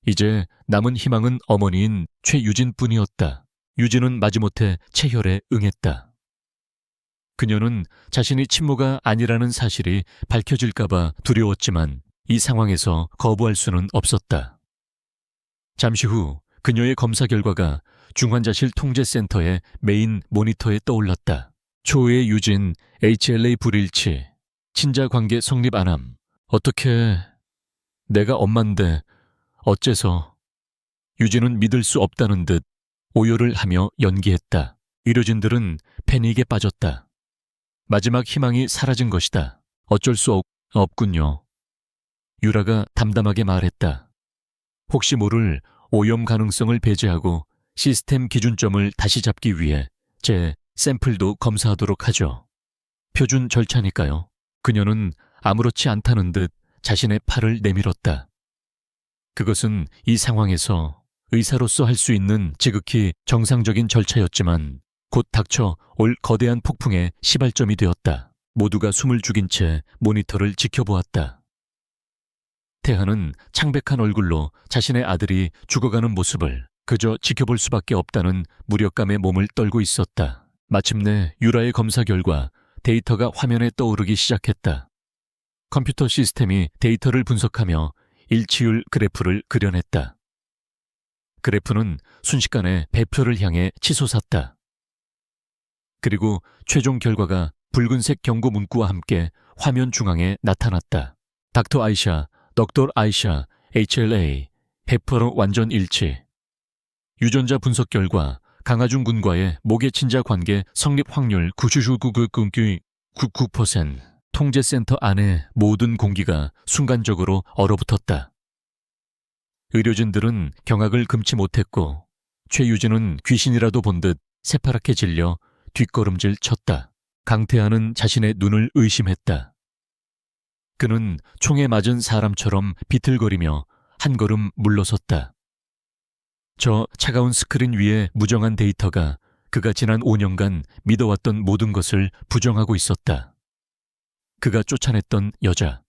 이제 남은 희망은 어머니인 최유진뿐이었다. 유진은 마지못해 채혈에 응했다. 그녀는 자신이 친모가 아니라는 사실이 밝혀질까봐 두려웠지만 이 상황에서 거부할 수는 없었다. 잠시 후 그녀의 검사 결과가 중환자실 통제센터의 메인 모니터에 떠올랐다. 초의 유진, HLA 불일치, 친자관계 성립 안함. 어떻게... 내가 엄만데 어째서... 유진은 믿을 수 없다는 듯 오열을 하며 연기했다. 의료진들은 패닉에 빠졌다. 마지막 희망이 사라진 것이다. 어쩔 수 없군요. 유라가 담담하게 말했다. 혹시 모를 오염 가능성을 배제하고 시스템 기준점을 다시 잡기 위해 제 샘플도 검사하도록 하죠. 표준 절차니까요. 그녀는 아무렇지 않다는 듯 자신의 팔을 내밀었다. 그것은 이 상황에서 의사로서 할 수 있는 지극히 정상적인 절차였지만 곧 닥쳐 올 거대한 폭풍의 시발점이 되었다. 모두가 숨을 죽인 채 모니터를 지켜보았다. 태하는 창백한 얼굴로 자신의 아들이 죽어가는 모습을 그저 지켜볼 수밖에 없다는 무력감에 몸을 떨고 있었다. 마침내 유라의 검사 결과 데이터가 화면에 떠오르기 시작했다. 컴퓨터 시스템이 데이터를 분석하며 일치율 그래프를 그려냈다. 그래프는 순식간에 배표를 향해 치솟았다. 그리고 최종 결과가 붉은색 경고 문구와 함께 화면 중앙에 나타났다. 닥터 아이샤, HLA, 100% 완전 일치. 유전자 분석 결과 강하준 군과의 목의 친자 관계 성립 확률 99%. 통제센터 안의 모든 공기가 순간적으로 얼어붙었다. 의료진들은 경악을 금치 못했고 최유진은 귀신이라도 본 듯 새파랗게 질려 뒷걸음질 쳤다. 강태하는 자신의 눈을 의심했다. 그는 총에 맞은 사람처럼 비틀거리며 한 걸음 물러섰다. 저 차가운 스크린 위에 무정한 데이터가 그가 지난 5년간 믿어왔던 모든 것을 부정하고 있었다. 그가 쫓아냈던 여자,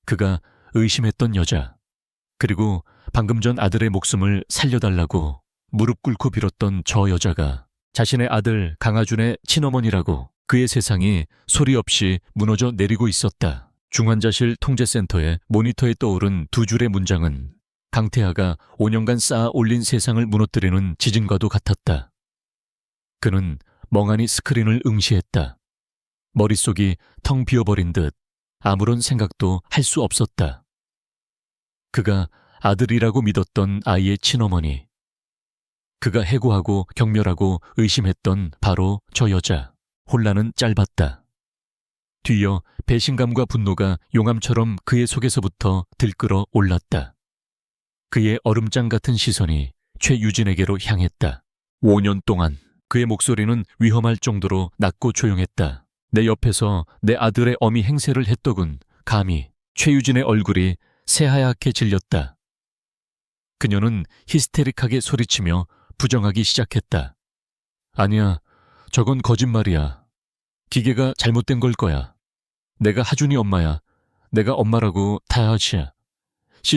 그가 의심했던 여자, 그리고 방금 전 아들의 목숨을 살려달라고 무릎 꿇고 빌었던 저 여자가 자신의 아들 강하준의 친어머니라고 그의 세상이 소리 없이 무너져 내리고 있었다. 중환자실 통제센터의 모니터에 떠오른 두 줄의 문장은 강태하가 5년간 쌓아 올린 세상을 무너뜨리는 지진과도 같았다. 그는 멍하니 스크린을 응시했다. 머릿속이 텅 비어버린 듯 아무런 생각도 할 수 없었다. 그가 아들이라고 믿었던 아이의 친어머니. 그가 해고하고 경멸하고 의심했던 바로 저 여자. 혼란은 짧았다. 뒤이어 배신감과 분노가 용암처럼 그의 속에서부터 들끓어 올랐다. 그의 얼음장 같은 시선이 최유진에게로 향했다. 5년 동안 그의 목소리는 위험할 정도로 낮고 조용했다. 내 옆에서 내 아들의 어미 행세를 했더군. 감히. 최유진의 얼굴이 새하얗게 질렸다. 그녀는 히스테릭하게 소리치며 부정하기 시작했다. 아니야, 저건 거짓말이야. 기계가 잘못된 걸 거야. 내가 하준이 엄마야. 내가 엄마라고 타하시야.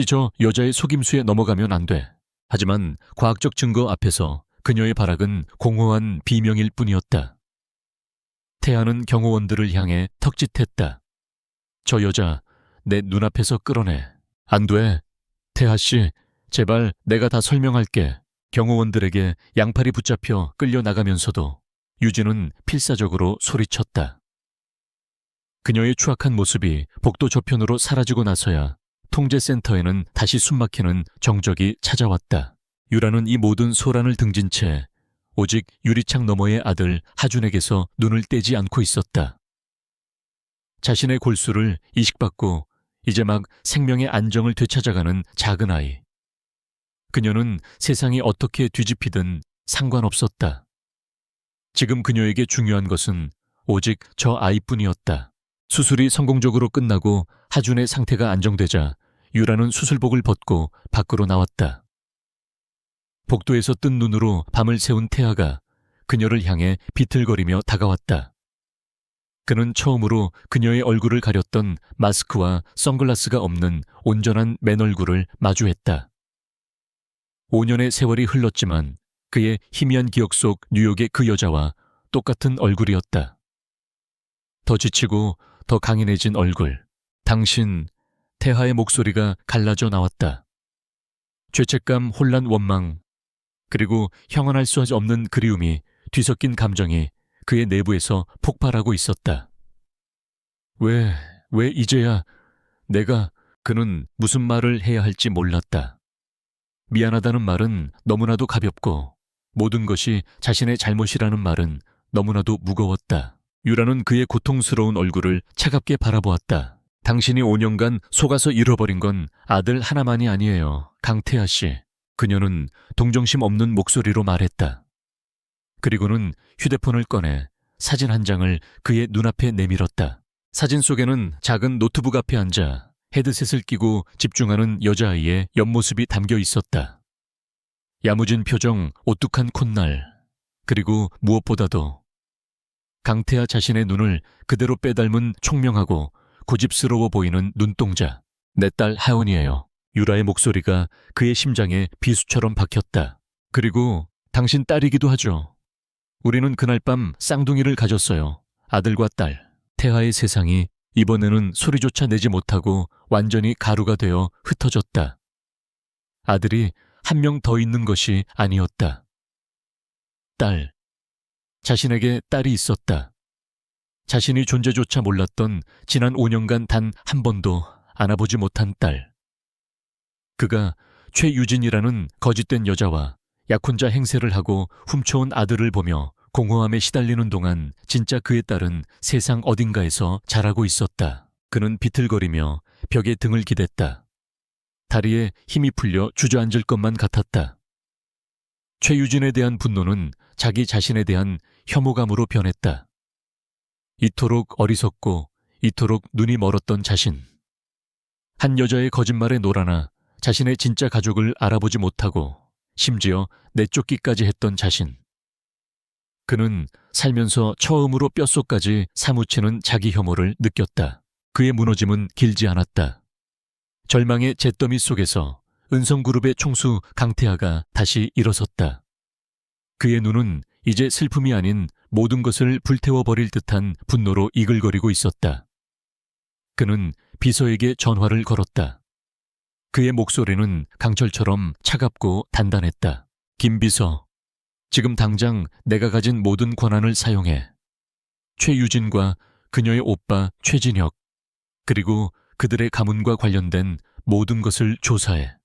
저 여자의 속임수에 넘어가면 안 돼. 하지만 과학적 증거 앞에서 그녀의 발악은 공허한 비명일 뿐이었다. 태아는 경호원들을 향해 턱짓했다. 저 여자 내 눈앞에서 끌어내. 안 돼. 태아씨, 제발 내가 다 설명할게. 경호원들에게 양팔이 붙잡혀 끌려나가면서도 유진은 필사적으로 소리쳤다. 그녀의 추악한 모습이 복도 저편으로 사라지고 나서야 통제센터에는 다시 숨막히는 정적이 찾아왔다. 유라는 이 모든 소란을 등진 채 오직 유리창 너머의 아들 하준에게서 눈을 떼지 않고 있었다. 자신의 골수를 이식받고 이제 막 생명의 안정을 되찾아가는 작은 아이. 그녀는 세상이 어떻게 뒤집히든 상관없었다. 지금 그녀에게 중요한 것은 오직 저 아이뿐이었다. 수술이 성공적으로 끝나고 하준의 상태가 안정되자 유라는 수술복을 벗고 밖으로 나왔다. 복도에서 뜬 눈으로 밤을 새운 태아가 그녀를 향해 비틀거리며 다가왔다. 그는 처음으로 그녀의 얼굴을 가렸던 마스크와 선글라스가 없는 온전한 맨 얼굴을 마주했다. 5년의 세월이 흘렀지만 그의 희미한 기억 속 뉴욕의 그 여자와 똑같은 얼굴이었다. 더 지치고 더 강인해진 얼굴. 당신, 태하의 목소리가 갈라져 나왔다. 죄책감, 혼란, 원망, 그리고 형언할 수 없는 그리움이 뒤섞인 감정이 그의 내부에서 폭발하고 있었다. 왜 이제야 그는 무슨 말을 해야 할지 몰랐다. 미안하다는 말은 너무나도 가볍고 모든 것이 자신의 잘못이라는 말은 너무나도 무거웠다. 유라는 그의 고통스러운 얼굴을 차갑게 바라보았다. 당신이 5년간 속아서 잃어버린 건 아들 하나만이 아니에요, 강태하 씨. 그녀는 동정심 없는 목소리로 말했다. 그리고는 휴대폰을 꺼내 사진 한 장을 그의 눈앞에 내밀었다. 사진 속에는 작은 노트북 앞에 앉아 헤드셋을 끼고 집중하는 여자아이의 옆모습이 담겨 있었다. 야무진 표정, 오뚝한 콧날, 그리고 무엇보다도 강태하 자신의 눈을 그대로 빼닮은 총명하고 고집스러워 보이는 눈동자. 내 딸 하온이에요. 유라의 목소리가 그의 심장에 비수처럼 박혔다. 그리고 당신 딸이기도 하죠. 우리는 그날 밤 쌍둥이를 가졌어요. 아들과 딸. 태하의 세상이 이번에는 소리조차 내지 못하고 완전히 가루가 되어 흩어졌다. 아들이 한 명 더 있는 것이 아니었다. 딸. 자신에게 딸이 있었다. 자신이 존재조차 몰랐던 지난 5년간 단 한 번도 안아보지 못한 딸. 그가 최유진이라는 거짓된 여자와 약혼자 행세를 하고 훔쳐온 아들을 보며 공허함에 시달리는 동안 진짜 그의 딸은 세상 어딘가에서 자라고 있었다. 그는 비틀거리며 벽에 등을 기댔다. 다리에 힘이 풀려 주저앉을 것만 같았다. 최유진에 대한 분노는 자기 자신에 대한 혐오감으로 변했다. 이토록 어리석고 이토록 눈이 멀었던 자신. 한 여자의 거짓말에 놀아나 자신의 진짜 가족을 알아보지 못하고 심지어 내쫓기까지 했던 자신. 그는 살면서 처음으로 뼛속까지 사무치는 자기 혐오를 느꼈다. 그의 무너짐은 길지 않았다. 절망의 잿더미 속에서 은성그룹의 총수 강태하가 다시 일어섰다. 그의 눈은 이제 슬픔이 아닌 모든 것을 불태워버릴 듯한 분노로 이글거리고 있었다. 그는 비서에게 전화를 걸었다. 그의 목소리는 강철처럼 차갑고 단단했다. 김 비서, 지금 당장 내가 가진 모든 권한을 사용해. 최유진과 그녀의 오빠 최진혁, 그리고 그들의 가문과 관련된 모든 것을 조사해.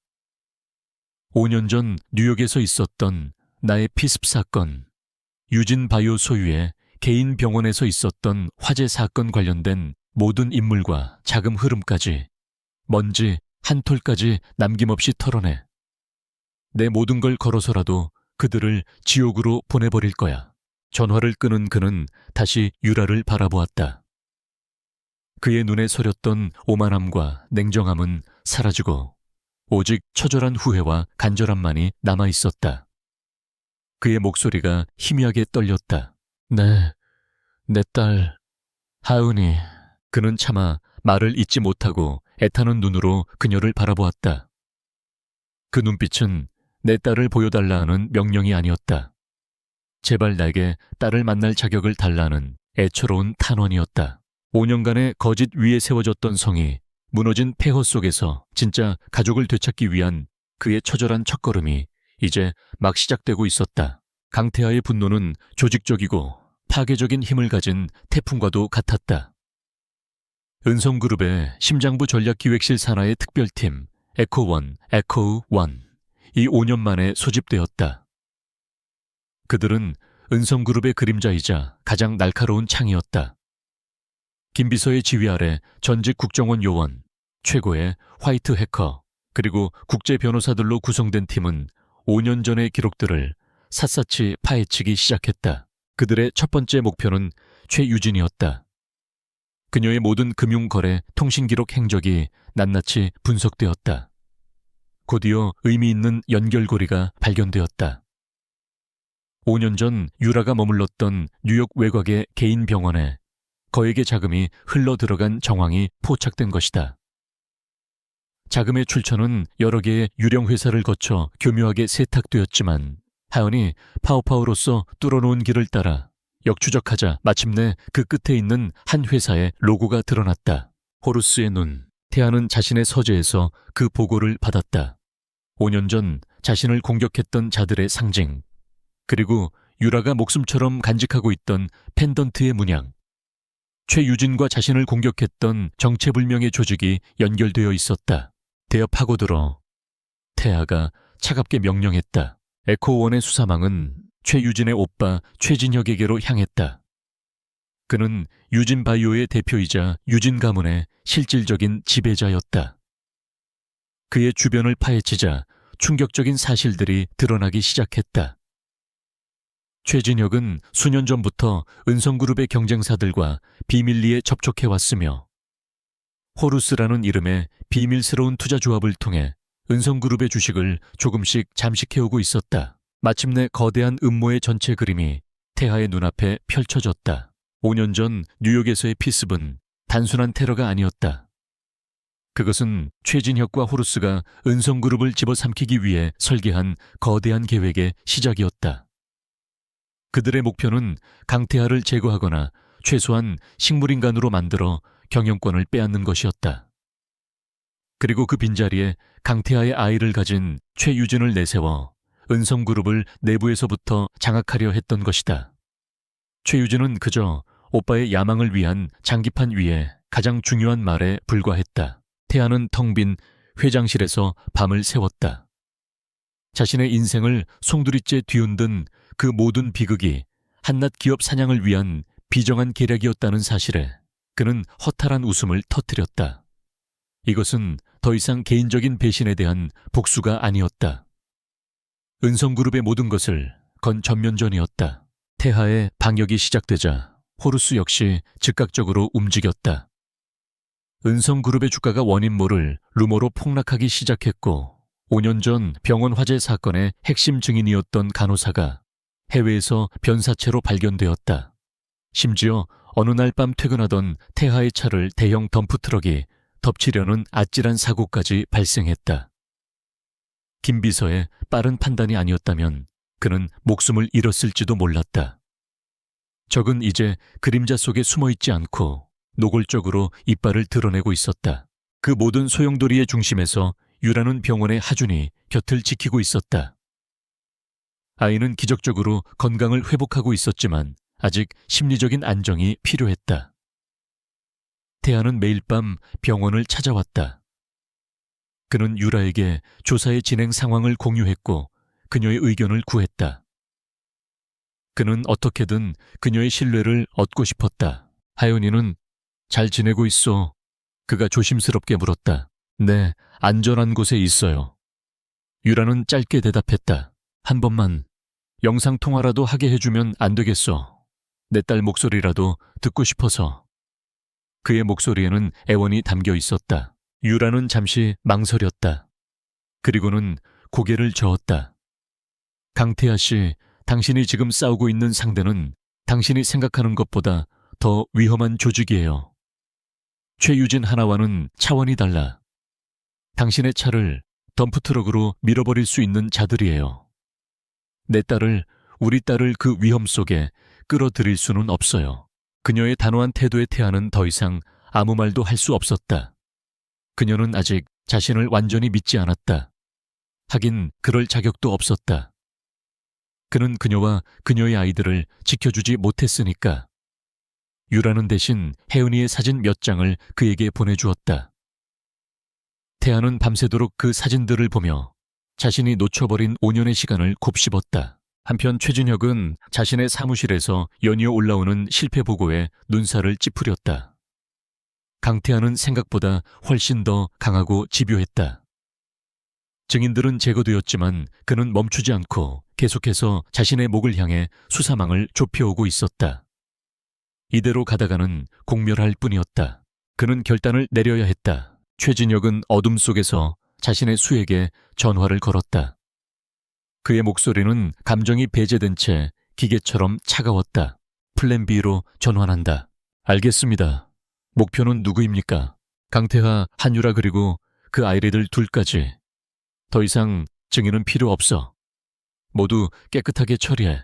5년 전 뉴욕에서 있었던 나의 피습 사건, 유진 바이오 소유의 개인 병원에서 있었던 화재 사건 관련된 모든 인물과 자금 흐름까지, 먼지 한 톨까지 남김없이 털어내. 내 모든 걸 걸어서라도 그들을 지옥으로 보내버릴 거야. 전화를 끊은 그는 다시 유라를 바라보았다. 그의 눈에 서렸던 오만함과 냉정함은 사라지고 오직 처절한 후회와 간절함만이 남아있었다. 그의 목소리가 희미하게 떨렸다. 내 딸, 하은이. 그는 차마 말을 잇지 못하고 애타는 눈으로 그녀를 바라보았다. 그 눈빛은 내 딸을 보여달라 하는 명령이 아니었다. 제발 내게 딸을 만날 자격을 달라는 애처로운 탄원이었다. 5년간의 거짓 위에 세워졌던 성이 무너진 폐허 속에서 진짜 가족을 되찾기 위한 그의 처절한 첫걸음이 이제 막 시작되고 있었다. 강태하의 분노는 조직적이고 파괴적인 힘을 가진 태풍과도 같았다. 은성그룹의 심장부 전략기획실 산하의 특별팀 에코원, 에코우1, 이 5년 만에 소집되었다. 그들은 은성그룹의 그림자이자 가장 날카로운 창이었다. 김 비서의 지휘 아래 전직 국정원 요원, 최고의 화이트 해커, 그리고 국제 변호사들로 구성된 팀은 5년 전의 기록들을 샅샅이 파헤치기 시작했다. 그들의 첫 번째 목표는 최유진이었다. 그녀의 모든 금융거래 통신기록 행적이 낱낱이 분석되었다. 곧이어 의미 있는 연결고리가 발견되었다. 5년 전 유라가 머물렀던 뉴욕 외곽의 개인 병원에 거액의 자금이 흘러 들어간 정황이 포착된 것이다. 자금의 출처는 여러 개의 유령 회사를 거쳐 교묘하게 세탁되었지만 하연이 파우파우로서 뚫어놓은 길을 따라 역추적하자 마침내 그 끝에 있는 한 회사의 로고가 드러났다. 호루스의 눈, 태아는 자신의 서재에서 그 보고를 받았다. 5년 전 자신을 공격했던 자들의 상징, 그리고 유라가 목숨처럼 간직하고 있던 펜던트의 문양. 최유진과 자신을 공격했던 정체불명의 조직이 연결되어 있었다. 대여 파고들어. 태아가 차갑게 명령했다. 에코원의 수사망은 최유진의 오빠 최진혁에게로 향했다. 그는 유진 바이오의 대표이자 유진 가문의 실질적인 지배자였다. 그의 주변을 파헤치자 충격적인 사실들이 드러나기 시작했다. 최진혁은 수년 전부터 은성그룹의 경쟁사들과 비밀리에 접촉해왔으며 호루스라는 이름의 비밀스러운 투자조합을 통해 은성그룹의 주식을 조금씩 잠식해오고 있었다. 마침내 거대한 음모의 전체 그림이 태하의 눈앞에 펼쳐졌다. 5년 전 뉴욕에서의 피습은 단순한 테러가 아니었다. 그것은 최진혁과 호루스가 은성그룹을 집어삼키기 위해 설계한 거대한 계획의 시작이었다. 그들의 목표는 강태하를 제거하거나 최소한 식물인간으로 만들어 경영권을 빼앗는 것이었다. 그리고 그 빈자리에 강태하의 아이를 가진 최유진을 내세워 은성그룹을 내부에서부터 장악하려 했던 것이다. 최유진은 그저 오빠의 야망을 위한 장기판 위에 가장 중요한 말에 불과했다. 태아는 텅 빈 회장실에서 밤을 새웠다. 자신의 인생을 송두리째 뒤흔든 그 모든 비극이 한낱 기업 사냥을 위한 비정한 계략이었다는 사실에 그는 허탈한 웃음을 터뜨렸다. 이것은 더 이상 개인적인 배신에 대한 복수가 아니었다. 은성그룹의 모든 것을 건 전면전이었다. 태하의 방역이 시작되자 호루스 역시 즉각적으로 움직였다. 은성그룹의 주가가 원인 모를 루머로 폭락하기 시작했고 5년 전 병원 화재 사건의 핵심 증인이었던 간호사가 해외에서 변사체로 발견되었다. 심지어 어느 날 밤 퇴근하던 태하의 차를 대형 덤프트럭이 덮치려는 아찔한 사고까지 발생했다. 김 비서의 빠른 판단이 아니었다면 그는 목숨을 잃었을지도 몰랐다. 적은 이제 그림자 속에 숨어있지 않고 노골적으로 이빨을 드러내고 있었다. 그 모든 소용돌이의 중심에서 유라는 병원의 하준이 곁을 지키고 있었다. 아이는 기적적으로 건강을 회복하고 있었지만 아직 심리적인 안정이 필요했다. 태아는 매일 밤 병원을 찾아왔다. 그는 유라에게 조사의 진행 상황을 공유했고 그녀의 의견을 구했다. 그는 어떻게든 그녀의 신뢰를 얻고 싶었다. 하연이는 잘 지내고 있어. 그가 조심스럽게 물었다. 네, 안전한 곳에 있어요. 유라는 짧게 대답했다. 한 번만 영상통화라도 하게 해주면 안 되겠어. 내 딸 목소리라도 듣고 싶어서. 그의 목소리에는 애원이 담겨 있었다. 유라는 잠시 망설였다. 그리고는 고개를 저었다. 강태하 씨, 당신이 지금 싸우고 있는 상대는 당신이 생각하는 것보다 더 위험한 조직이에요. 최유진 하나와는 차원이 달라. 당신의 차를 덤프트럭으로 밀어버릴 수 있는 자들이에요. 내 딸을, 우리 딸을 그 위험 속에 끌어들일 수는 없어요. 그녀의 단호한 태도에 태아는 더 이상 아무 말도 할 수 없었다. 그녀는 아직 자신을 완전히 믿지 않았다. 하긴 그럴 자격도 없었다. 그는 그녀와 그녀의 아이들을 지켜주지 못했으니까. 유라는 대신 혜은이의 사진 몇 장을 그에게 보내주었다. 태아는 밤새도록 그 사진들을 보며 자신이 놓쳐버린 5년의 시간을 곱씹었다. 한편 최진혁은 자신의 사무실에서 연이어 올라오는 실패 보고에 눈살을 찌푸렸다. 강태하는 생각보다 훨씬 더 강하고 집요했다. 증인들은 제거되었지만 그는 멈추지 않고 계속해서 자신의 목을 향해 수사망을 좁혀오고 있었다. 이대로 가다가는 공멸할 뿐이었다. 그는 결단을 내려야 했다. 최진혁은 어둠 속에서 자신의 수에게 전화를 걸었다. 그의 목소리는 감정이 배제된 채 기계처럼 차가웠다. 플랜 B로 전환한다. 알겠습니다. 목표는 누구입니까? 강태하, 한유라 그리고 그 아이들 둘까지. 더 이상 증인은 필요 없어. 모두 깨끗하게 처리해.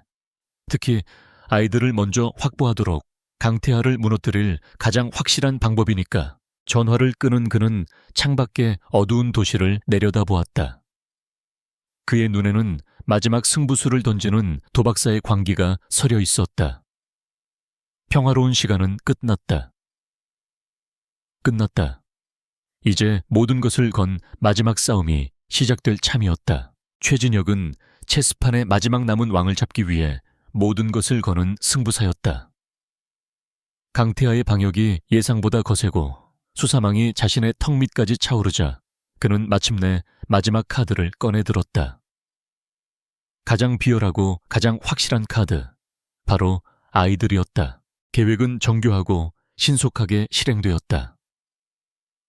특히 아이들을 먼저 확보하도록. 강태하를 무너뜨릴 가장 확실한 방법이니까. 전화를 끄는 그는 창밖의 어두운 도시를 내려다보았다. 그의 눈에는 마지막 승부수를 던지는 도박사의 광기가 서려 있었다. 평화로운 시간은 끝났다. 끝났다. 이제 모든 것을 건 마지막 싸움이 시작될 참이었다. 최진혁은 체스판의 마지막 남은 왕을 잡기 위해 모든 것을 거는 승부사였다. 강태하의 방역이 예상보다 거세고 수사망이 자신의 턱 밑까지 차오르자 그는 마침내 마지막 카드를 꺼내들었다. 가장 비열하고 가장 확실한 카드, 바로 아이들이었다. 계획은 정교하고 신속하게 실행되었다.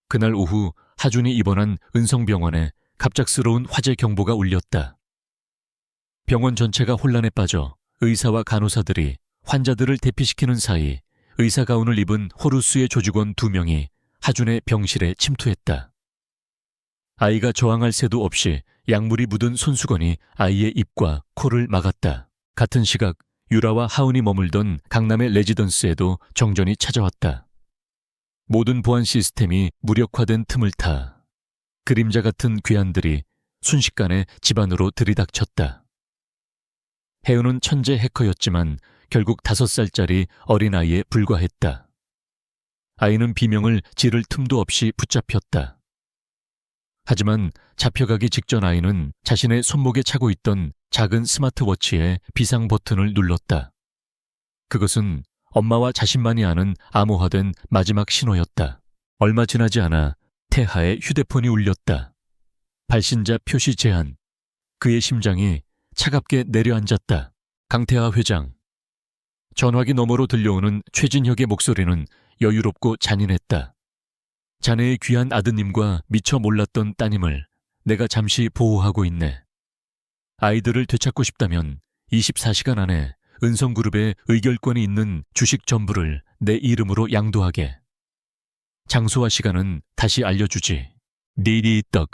그날 오후 하준이 입원한 은성병원에 갑작스러운 화재 경보가 울렸다. 병원 전체가 혼란에 빠져 의사와 간호사들이 환자들을 대피시키는 사이 의사 가운을 입은 호루스의 조직원 2명이 하준의 병실에 침투했다. 아이가 저항할 새도 없이 약물이 묻은 손수건이 아이의 입과 코를 막았다. 같은 시각 유라와 하은이 머물던 강남의 레지던스에도 정전이 찾아왔다. 모든 보안 시스템이 무력화된 틈을 타 그림자 같은 괴한들이 순식간에 집안으로 들이닥쳤다. 혜은은 천재 해커였지만 결국 5살짜리 어린아이에 불과했다. 아이는 비명을 지를 틈도 없이 붙잡혔다. 하지만 잡혀가기 직전 아이는 자신의 손목에 차고 있던 작은 스마트워치의 비상 버튼을 눌렀다. 그것은 엄마와 자신만이 아는 암호화된 마지막 신호였다. 얼마 지나지 않아 태하의 휴대폰이 울렸다. 발신자 표시 제한. 그의 심장이 차갑게 내려앉았다. 강태하 회장. 전화기 너머로 들려오는 최진혁의 목소리는 여유롭고 잔인했다. 자네의 귀한 아드님과 미처 몰랐던 따님을 내가 잠시 보호하고 있네. 아이들을 되찾고 싶다면 24시간 안에 은성그룹에 의결권이 있는 주식 전부를 내 이름으로 양도하게. 장소와 시간은 다시 알려주지. 니리 떡.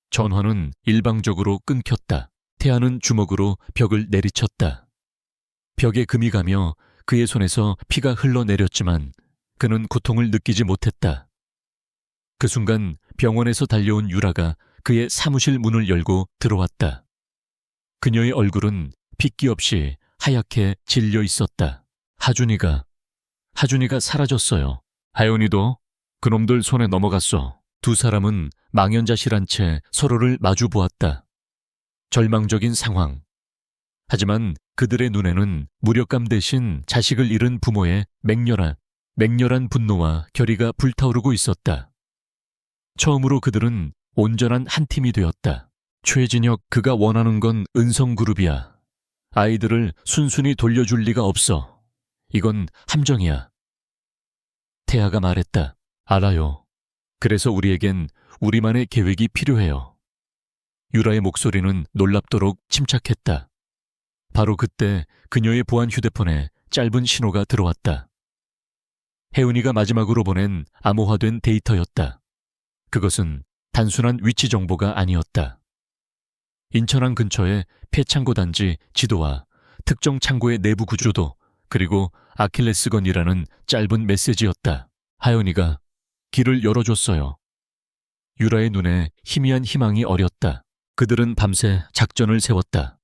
전화는 일방적으로 끊겼다. 태아는 주먹으로 벽을 내리쳤다. 벽에 금이 가며 그의 손에서 피가 흘러내렸지만 그는 고통을 느끼지 못했다. 그 순간 병원에서 달려온 유라가 그의 사무실 문을 열고 들어왔다. 그녀의 얼굴은 핏기 없이 하얗게 질려 있었다. 하준이가 사라졌어요. 하연이도 그놈들 손에 넘어갔어. 두 사람은 망연자실한 채 서로를 마주 보았다. 절망적인 상황. 하지만 그들의 눈에는 무력감 대신 자식을 잃은 부모의 맹렬한 분노와 결의가 불타오르고 있었다. 처음으로 그들은 온전한 한 팀이 되었다. 최진혁, 그가 원하는 건 은성그룹이야. 아이들을 순순히 돌려줄 리가 없어. 이건 함정이야. 태아가 말했다. 알아요. 그래서 우리에겐 우리만의 계획이 필요해요. 유라의 목소리는 놀랍도록 침착했다. 바로 그때 그녀의 보안 휴대폰에 짧은 신호가 들어왔다. 혜은이가 마지막으로 보낸 암호화된 데이터였다. 그것은 단순한 위치 정보가 아니었다. 인천항 근처의 폐창고 단지 지도와 특정 창고의 내부 구조도, 그리고 아킬레스건이라는 짧은 메시지였다. 하연이가 길을 열어줬어요. 유라의 눈에 희미한 희망이 어렸다. 그들은 밤새 작전을 세웠다.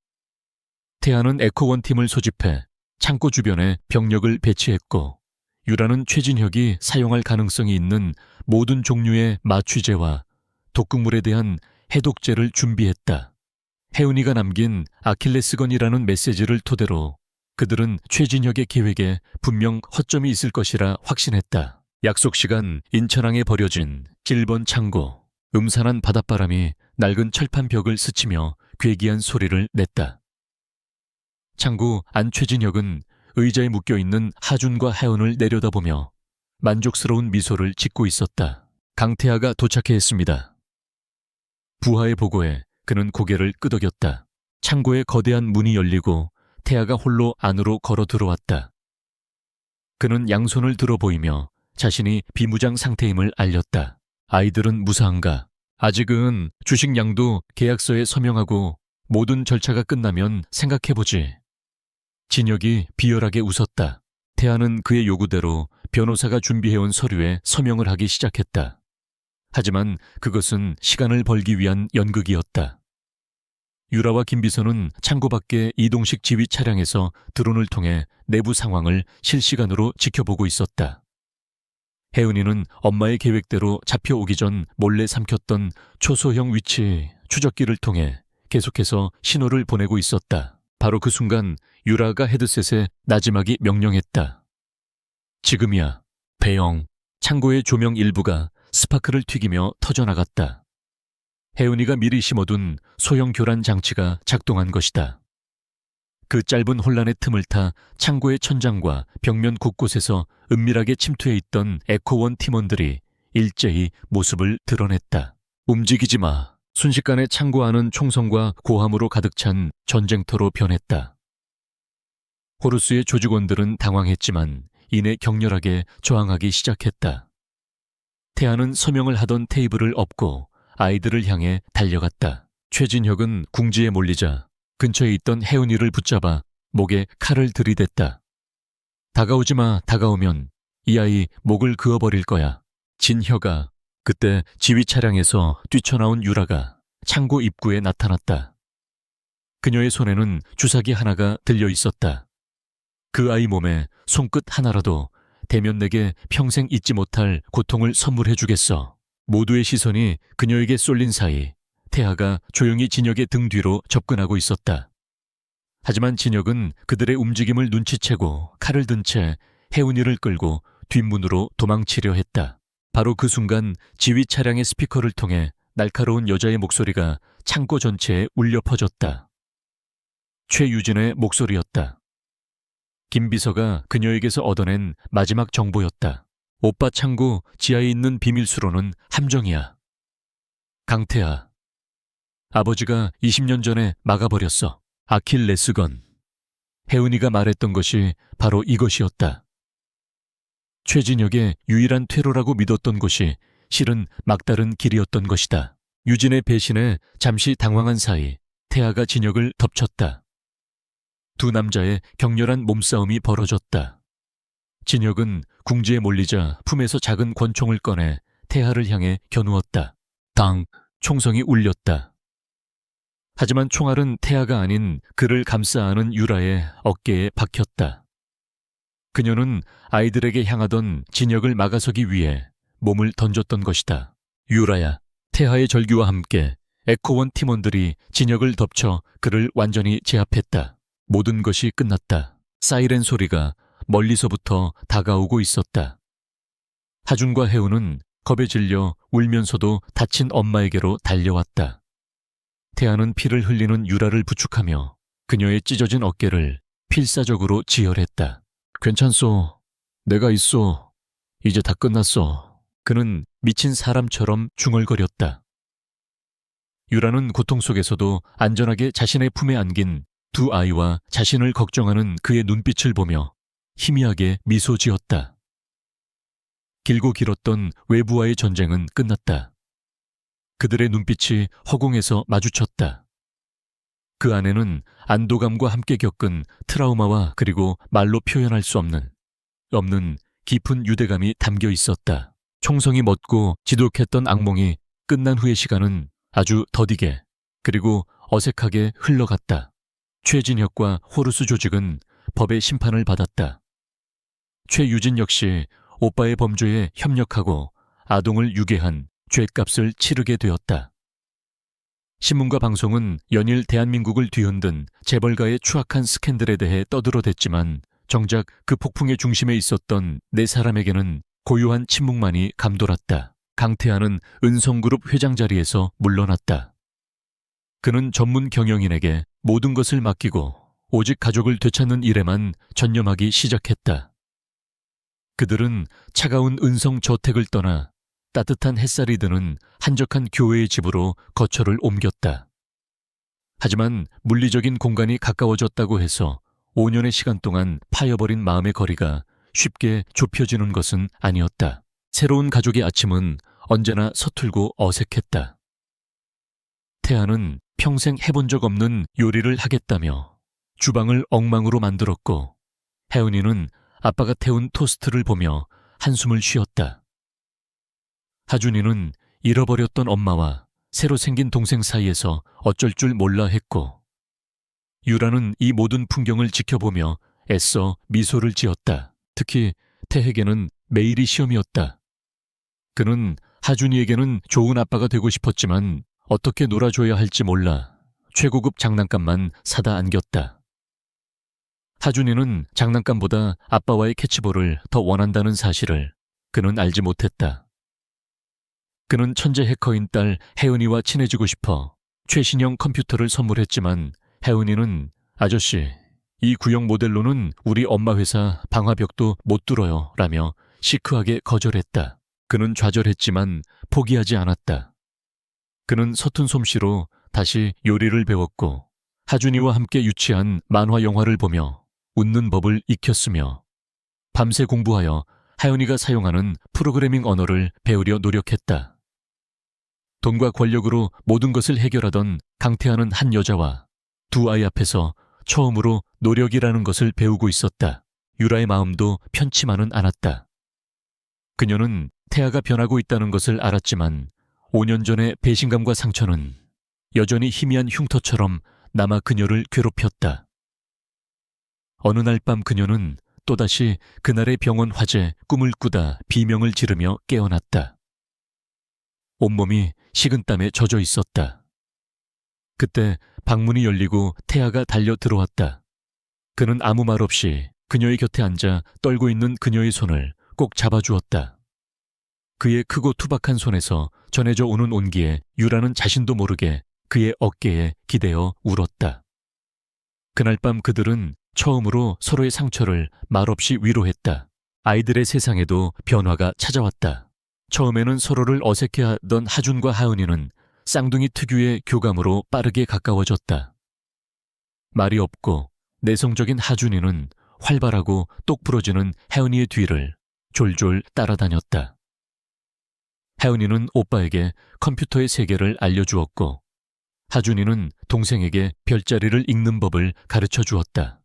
태아는 에코원 팀을 소집해 창고 주변에 병력을 배치했고, 유라는 최진혁이 사용할 가능성이 있는 모든 종류의 마취제와 독극물에 대한 해독제를 준비했다. 혜은이가 남긴 아킬레스건이라는 메시지를 토대로 그들은 최진혁의 계획에 분명 허점이 있을 것이라 확신했다. 약속 시간, 인천항에 버려진 7번 창고. 음산한 바닷바람이 낡은 철판 벽을 스치며 괴기한 소리를 냈다. 창구 안 최진혁은 의자에 묶여있는 하준과 하연을 내려다보며 만족스러운 미소를 짓고 있었다. 강태하가 도착해 했습니다. 부하의 보고에 그는 고개를 끄덕였다. 창고의 거대한 문이 열리고 태아가 홀로 안으로 걸어 들어왔다. 그는 양손을 들어 보이며 자신이 비무장 상태임을 알렸다. 아이들은 무사한가? 아직은 주식량도 계약서에 서명하고 모든 절차가 끝나면 생각해보지. 진혁이 비열하게 웃었다. 태아는 그의 요구대로 변호사가 준비해온 서류에 서명을 하기 시작했다. 하지만 그것은 시간을 벌기 위한 연극이었다. 유라와 김비서는 창고 밖의 이동식 지휘 차량에서 드론을 통해 내부 상황을 실시간으로 지켜보고 있었다. 혜은이는 엄마의 계획대로 잡혀오기 전 몰래 삼켰던 초소형 위치 추적기를 통해 계속해서 신호를 보내고 있었다. 바로 그 순간 유라가 헤드셋에 나지막이 명령했다. 지금이야. 배영. 창고의 조명 일부가 스파크를 튀기며 터져나갔다. 혜은이가 미리 심어둔 소형 교란 장치가 작동한 것이다. 그 짧은 혼란의 틈을 타 창고의 천장과 벽면 곳곳에서 은밀하게 침투해 있던 에코원 팀원들이 일제히 모습을 드러냈다. 움직이지 마. 순식간에 창고 안은 총성과 고함으로 가득 찬 전쟁터로 변했다. 호루스의 조직원들은 당황했지만 이내 격렬하게 저항하기 시작했다. 태아는 서명을 하던 테이블을 엎고 아이들을 향해 달려갔다. 최진혁은 궁지에 몰리자 근처에 있던 혜은이를 붙잡아 목에 칼을 들이댔다. 다가오지 마. 다가오면 이 아이 목을 그어버릴 거야. 진혁아. 그때 지휘 차량에서 뛰쳐나온 유라가 창고 입구에 나타났다. 그녀의 손에는 주사기 하나가 들려 있었다. 그 아이 몸에 손끝 하나라도 대면 내게 평생 잊지 못할 고통을 선물해주겠어. 모두의 시선이 그녀에게 쏠린 사이 태아가 조용히 진혁의 등 뒤로 접근하고 있었다. 하지만 진혁은 그들의 움직임을 눈치채고 칼을 든 채 혜은이를 끌고 뒷문으로 도망치려 했다. 바로 그 순간 지휘 차량의 스피커를 통해 날카로운 여자의 목소리가 창고 전체에 울려 퍼졌다. 최유진의 목소리였다. 김비서가 그녀에게서 얻어낸 마지막 정보였다. 오빠 창고 지하에 있는 비밀수로는 함정이야. 강태아. 아버지가 20년 전에 막아버렸어. 아킬레스건. 혜은이가 말했던 것이 바로 이것이었다. 최진혁의 유일한 퇴로라고 믿었던 곳이 실은 막다른 길이었던 것이다. 유진의 배신에 잠시 당황한 사이 태아가 진혁을 덮쳤다. 두 남자의 격렬한 몸싸움이 벌어졌다. 진혁은 궁지에 몰리자 품에서 작은 권총을 꺼내 태아를 향해 겨누었다. 당! 총성이 울렸다. 하지만 총알은 태아가 아닌 그를 감싸 안은 유라의 어깨에 박혔다. 그녀는 아이들에게 향하던 진역을 막아서기 위해 몸을 던졌던 것이다. 유라야, 태하의 절규와 함께 에코원 팀원들이 진역을 덮쳐 그를 완전히 제압했다. 모든 것이 끝났다. 사이렌 소리가 멀리서부터 다가오고 있었다. 하준과 혜우는 겁에 질려 울면서도 다친 엄마에게로 달려왔다. 태아는 피를 흘리는 유라를 부축하며 그녀의 찢어진 어깨를 필사적으로 지혈했다. 괜찮소. 내가 있소. 이제 다 끝났어. 그는 미친 사람처럼 중얼거렸다. 유라는 고통 속에서도 안전하게 자신의 품에 안긴 두 아이와 자신을 걱정하는 그의 눈빛을 보며 희미하게 미소 지었다. 길고 길었던 외부와의 전쟁은 끝났다. 그들의 눈빛이 허공에서 마주쳤다. 그 안에는 안도감과 함께 겪은 트라우마와 그리고 말로 표현할 수 없는 깊은 유대감이 담겨 있었다. 총성이 멎고 지독했던 악몽이 끝난 후의 시간은 아주 더디게 그리고 어색하게 흘러갔다. 최진혁과 호루스 조직은 법의 심판을 받았다. 최유진 역시 오빠의 범죄에 협력하고 아동을 유괴한 죗값을 치르게 되었다. 신문과 방송은 연일 대한민국을 뒤흔든 재벌가의 추악한 스캔들에 대해 떠들어댔지만 정작 그 폭풍의 중심에 있었던 네 사람에게는 고요한 침묵만이 감돌았다. 강태하는 은성그룹 회장 자리에서 물러났다. 그는 전문 경영인에게 모든 것을 맡기고 오직 가족을 되찾는 일에만 전념하기 시작했다. 그들은 차가운 은성 저택을 떠나 따뜻한 햇살이 드는 한적한 교회의 집으로 거처를 옮겼다. 하지만 물리적인 공간이 가까워졌다고 해서 5년의 시간 동안 파여버린 마음의 거리가 쉽게 좁혀지는 것은 아니었다. 새로운 가족의 아침은 언제나 서툴고 어색했다. 태아는 평생 해본 적 없는 요리를 하겠다며 주방을 엉망으로 만들었고 혜은이는 아빠가 태운 토스트를 보며 한숨을 쉬었다. 하준이는 잃어버렸던 엄마와 새로 생긴 동생 사이에서 어쩔 줄 몰라 했고 유라는 이 모든 풍경을 지켜보며 애써 미소를 지었다. 특히 태에게는 매일이 시험이었다. 그는 하준이에게는 좋은 아빠가 되고 싶었지만 어떻게 놀아줘야 할지 몰라 최고급 장난감만 사다 안겼다. 하준이는 장난감보다 아빠와의 캐치볼을 더 원한다는 사실을 그는 알지 못했다. 그는 천재 해커인 딸 혜은이와 친해지고 싶어 최신형 컴퓨터를 선물했지만 혜은이는 아저씨, 이 구형 모델로는 우리 엄마 회사 방화벽도 못 뚫어요 라며 시크하게 거절했다. 그는 좌절했지만 포기하지 않았다. 그는 서툰 솜씨로 다시 요리를 배웠고 하준이와 함께 유치한 만화 영화를 보며 웃는 법을 익혔으며 밤새 공부하여 하연이가 사용하는 프로그래밍 언어를 배우려 노력했다. 돈과 권력으로 모든 것을 해결하던 강태하는 한 여자와 두 아이 앞에서 처음으로 노력이라는 것을 배우고 있었다. 유라의 마음도 편치만은 않았다. 그녀는 태아가 변하고 있다는 것을 알았지만 5년 전의 배신감과 상처는 여전히 희미한 흉터처럼 남아 그녀를 괴롭혔다. 어느 날 밤 그녀는 또다시 그날의 병원 화재 꿈을 꾸다 비명을 지르며 깨어났다. 온몸이 식은땀에 젖어 있었다. 그때 방문이 열리고 태아가 달려 들어왔다. 그는 아무 말 없이 그녀의 곁에 앉아 떨고 있는 그녀의 손을 꼭 잡아주었다. 그의 크고 투박한 손에서 전해져 오는 온기에 유라는 자신도 모르게 그의 어깨에 기대어 울었다. 그날 밤 그들은 처음으로 서로의 상처를 말없이 위로했다. 아이들의 세상에도 변화가 찾아왔다. 처음에는 서로를 어색해하던 하준과 하은이는 쌍둥이 특유의 교감으로 빠르게 가까워졌다. 말이 없고 내성적인 하준이는 활발하고 똑 부러지는 혜은이의 뒤를 졸졸 따라다녔다. 혜은이는 오빠에게 컴퓨터의 세계를 알려주었고 하준이는 동생에게 별자리를 읽는 법을 가르쳐 주었다.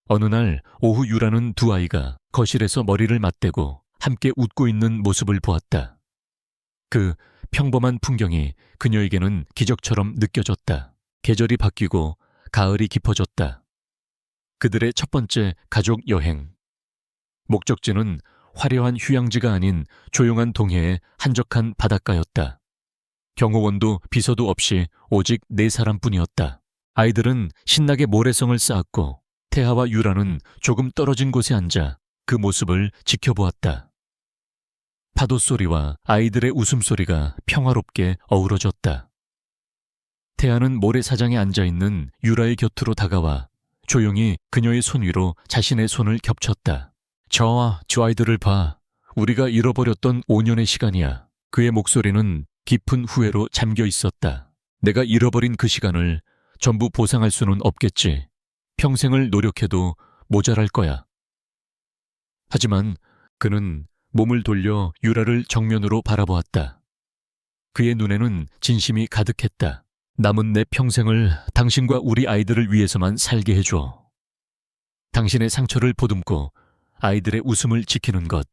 어느 날 오후 유라는 두 아이가 거실에서 머리를 맞대고 함께 웃고 있는 모습을 보았다. 그 평범한 풍경이 그녀에게는 기적처럼 느껴졌다. 계절이 바뀌고 가을이 깊어졌다. 그들의 첫 번째 가족 여행. 목적지는 화려한 휴양지가 아닌 조용한 동해의 한적한 바닷가였다. 경호원도 비서도 없이 오직 4사람뿐이었다. 아이들은 신나게 모래성을 쌓았고 태하와 유라는 조금 떨어진 곳에 앉아 그 모습을 지켜보았다. 파도 소리와 아이들의 웃음소리가 평화롭게 어우러졌다. 태하는 모래사장에 앉아있는 유라의 곁으로 다가와 조용히 그녀의 손 위로 자신의 손을 겹쳤다. 저 아이들을 봐. 우리가 잃어버렸던 5년의 시간이야. 그의 목소리는 깊은 후회로 잠겨 있었다. 내가 잃어버린 그 시간을 전부 보상할 수는 없겠지. 평생을 노력해도 모자랄 거야. 하지만 그는 몸을 돌려 유라를 정면으로 바라보았다. 그의 눈에는 진심이 가득했다. 남은 내 평생을 당신과 우리 아이들을 위해서만 살게 해줘. 당신의 상처를 보듬고 아이들의 웃음을 지키는 것.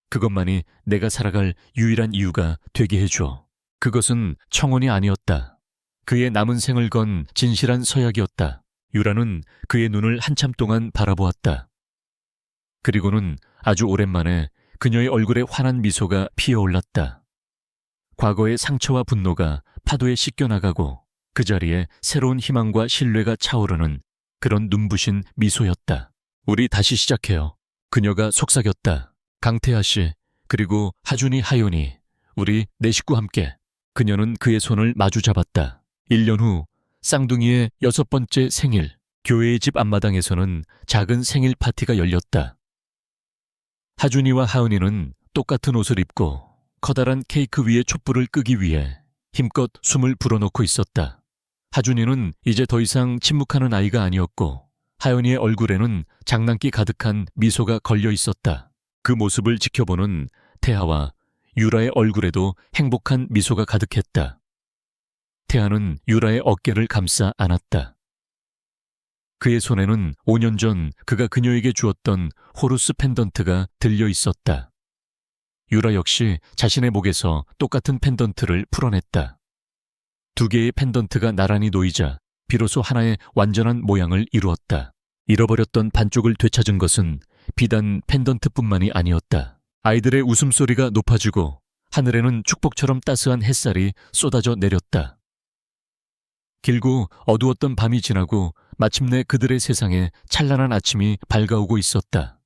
그것만이 내가 살아갈 유일한 이유가 되게 해줘. 그것은 청혼이 아니었다. 그의 남은 생을 건 진실한 서약이었다. 유라는 그의 눈을 한참 동안 바라보았다. 그리고는 아주 오랜만에 그녀의 얼굴에 환한 미소가 피어올랐다. 과거의 상처와 분노가 파도에 씻겨나가고 그 자리에 새로운 희망과 신뢰가 차오르는 그런 눈부신 미소였다. 우리 다시 시작해요. 그녀가 속삭였다. 강태하 씨, 그리고 하준이, 하윤이, 우리 4식구 함께. 그녀는 그의 손을 마주 잡았다. 1년 후 쌍둥이의 6번째 생일. 교회의 집 앞마당에서는 작은 생일 파티가 열렸다. 하준이와 하은이는 똑같은 옷을 입고 커다란 케이크 위에 촛불을 끄기 위해 힘껏 숨을 불어넣고 있었다. 하준이는 이제 더 이상 침묵하는 아이가 아니었고 하은이의 얼굴에는 장난기 가득한 미소가 걸려 있었다. 그 모습을 지켜보는 태하와 유라의 얼굴에도 행복한 미소가 가득했다. 태하는 유라의 어깨를 감싸 안았다. 그의 손에는 5년 전 그가 그녀에게 주었던 호루스 펜던트가 들려 있었다. 유라 역시 자신의 목에서 똑같은 펜던트를 풀어냈다. 2개의 펜던트가 나란히 놓이자 비로소 하나의 완전한 모양을 이루었다. 잃어버렸던 반쪽을 되찾은 것은 비단 펜던트뿐만이 아니었다. 아이들의 웃음소리가 높아지고 하늘에는 축복처럼 따스한 햇살이 쏟아져 내렸다. 길고 어두웠던 밤이 지나고 마침내 그들의 세상에 찬란한 아침이 밝아오고 있었다.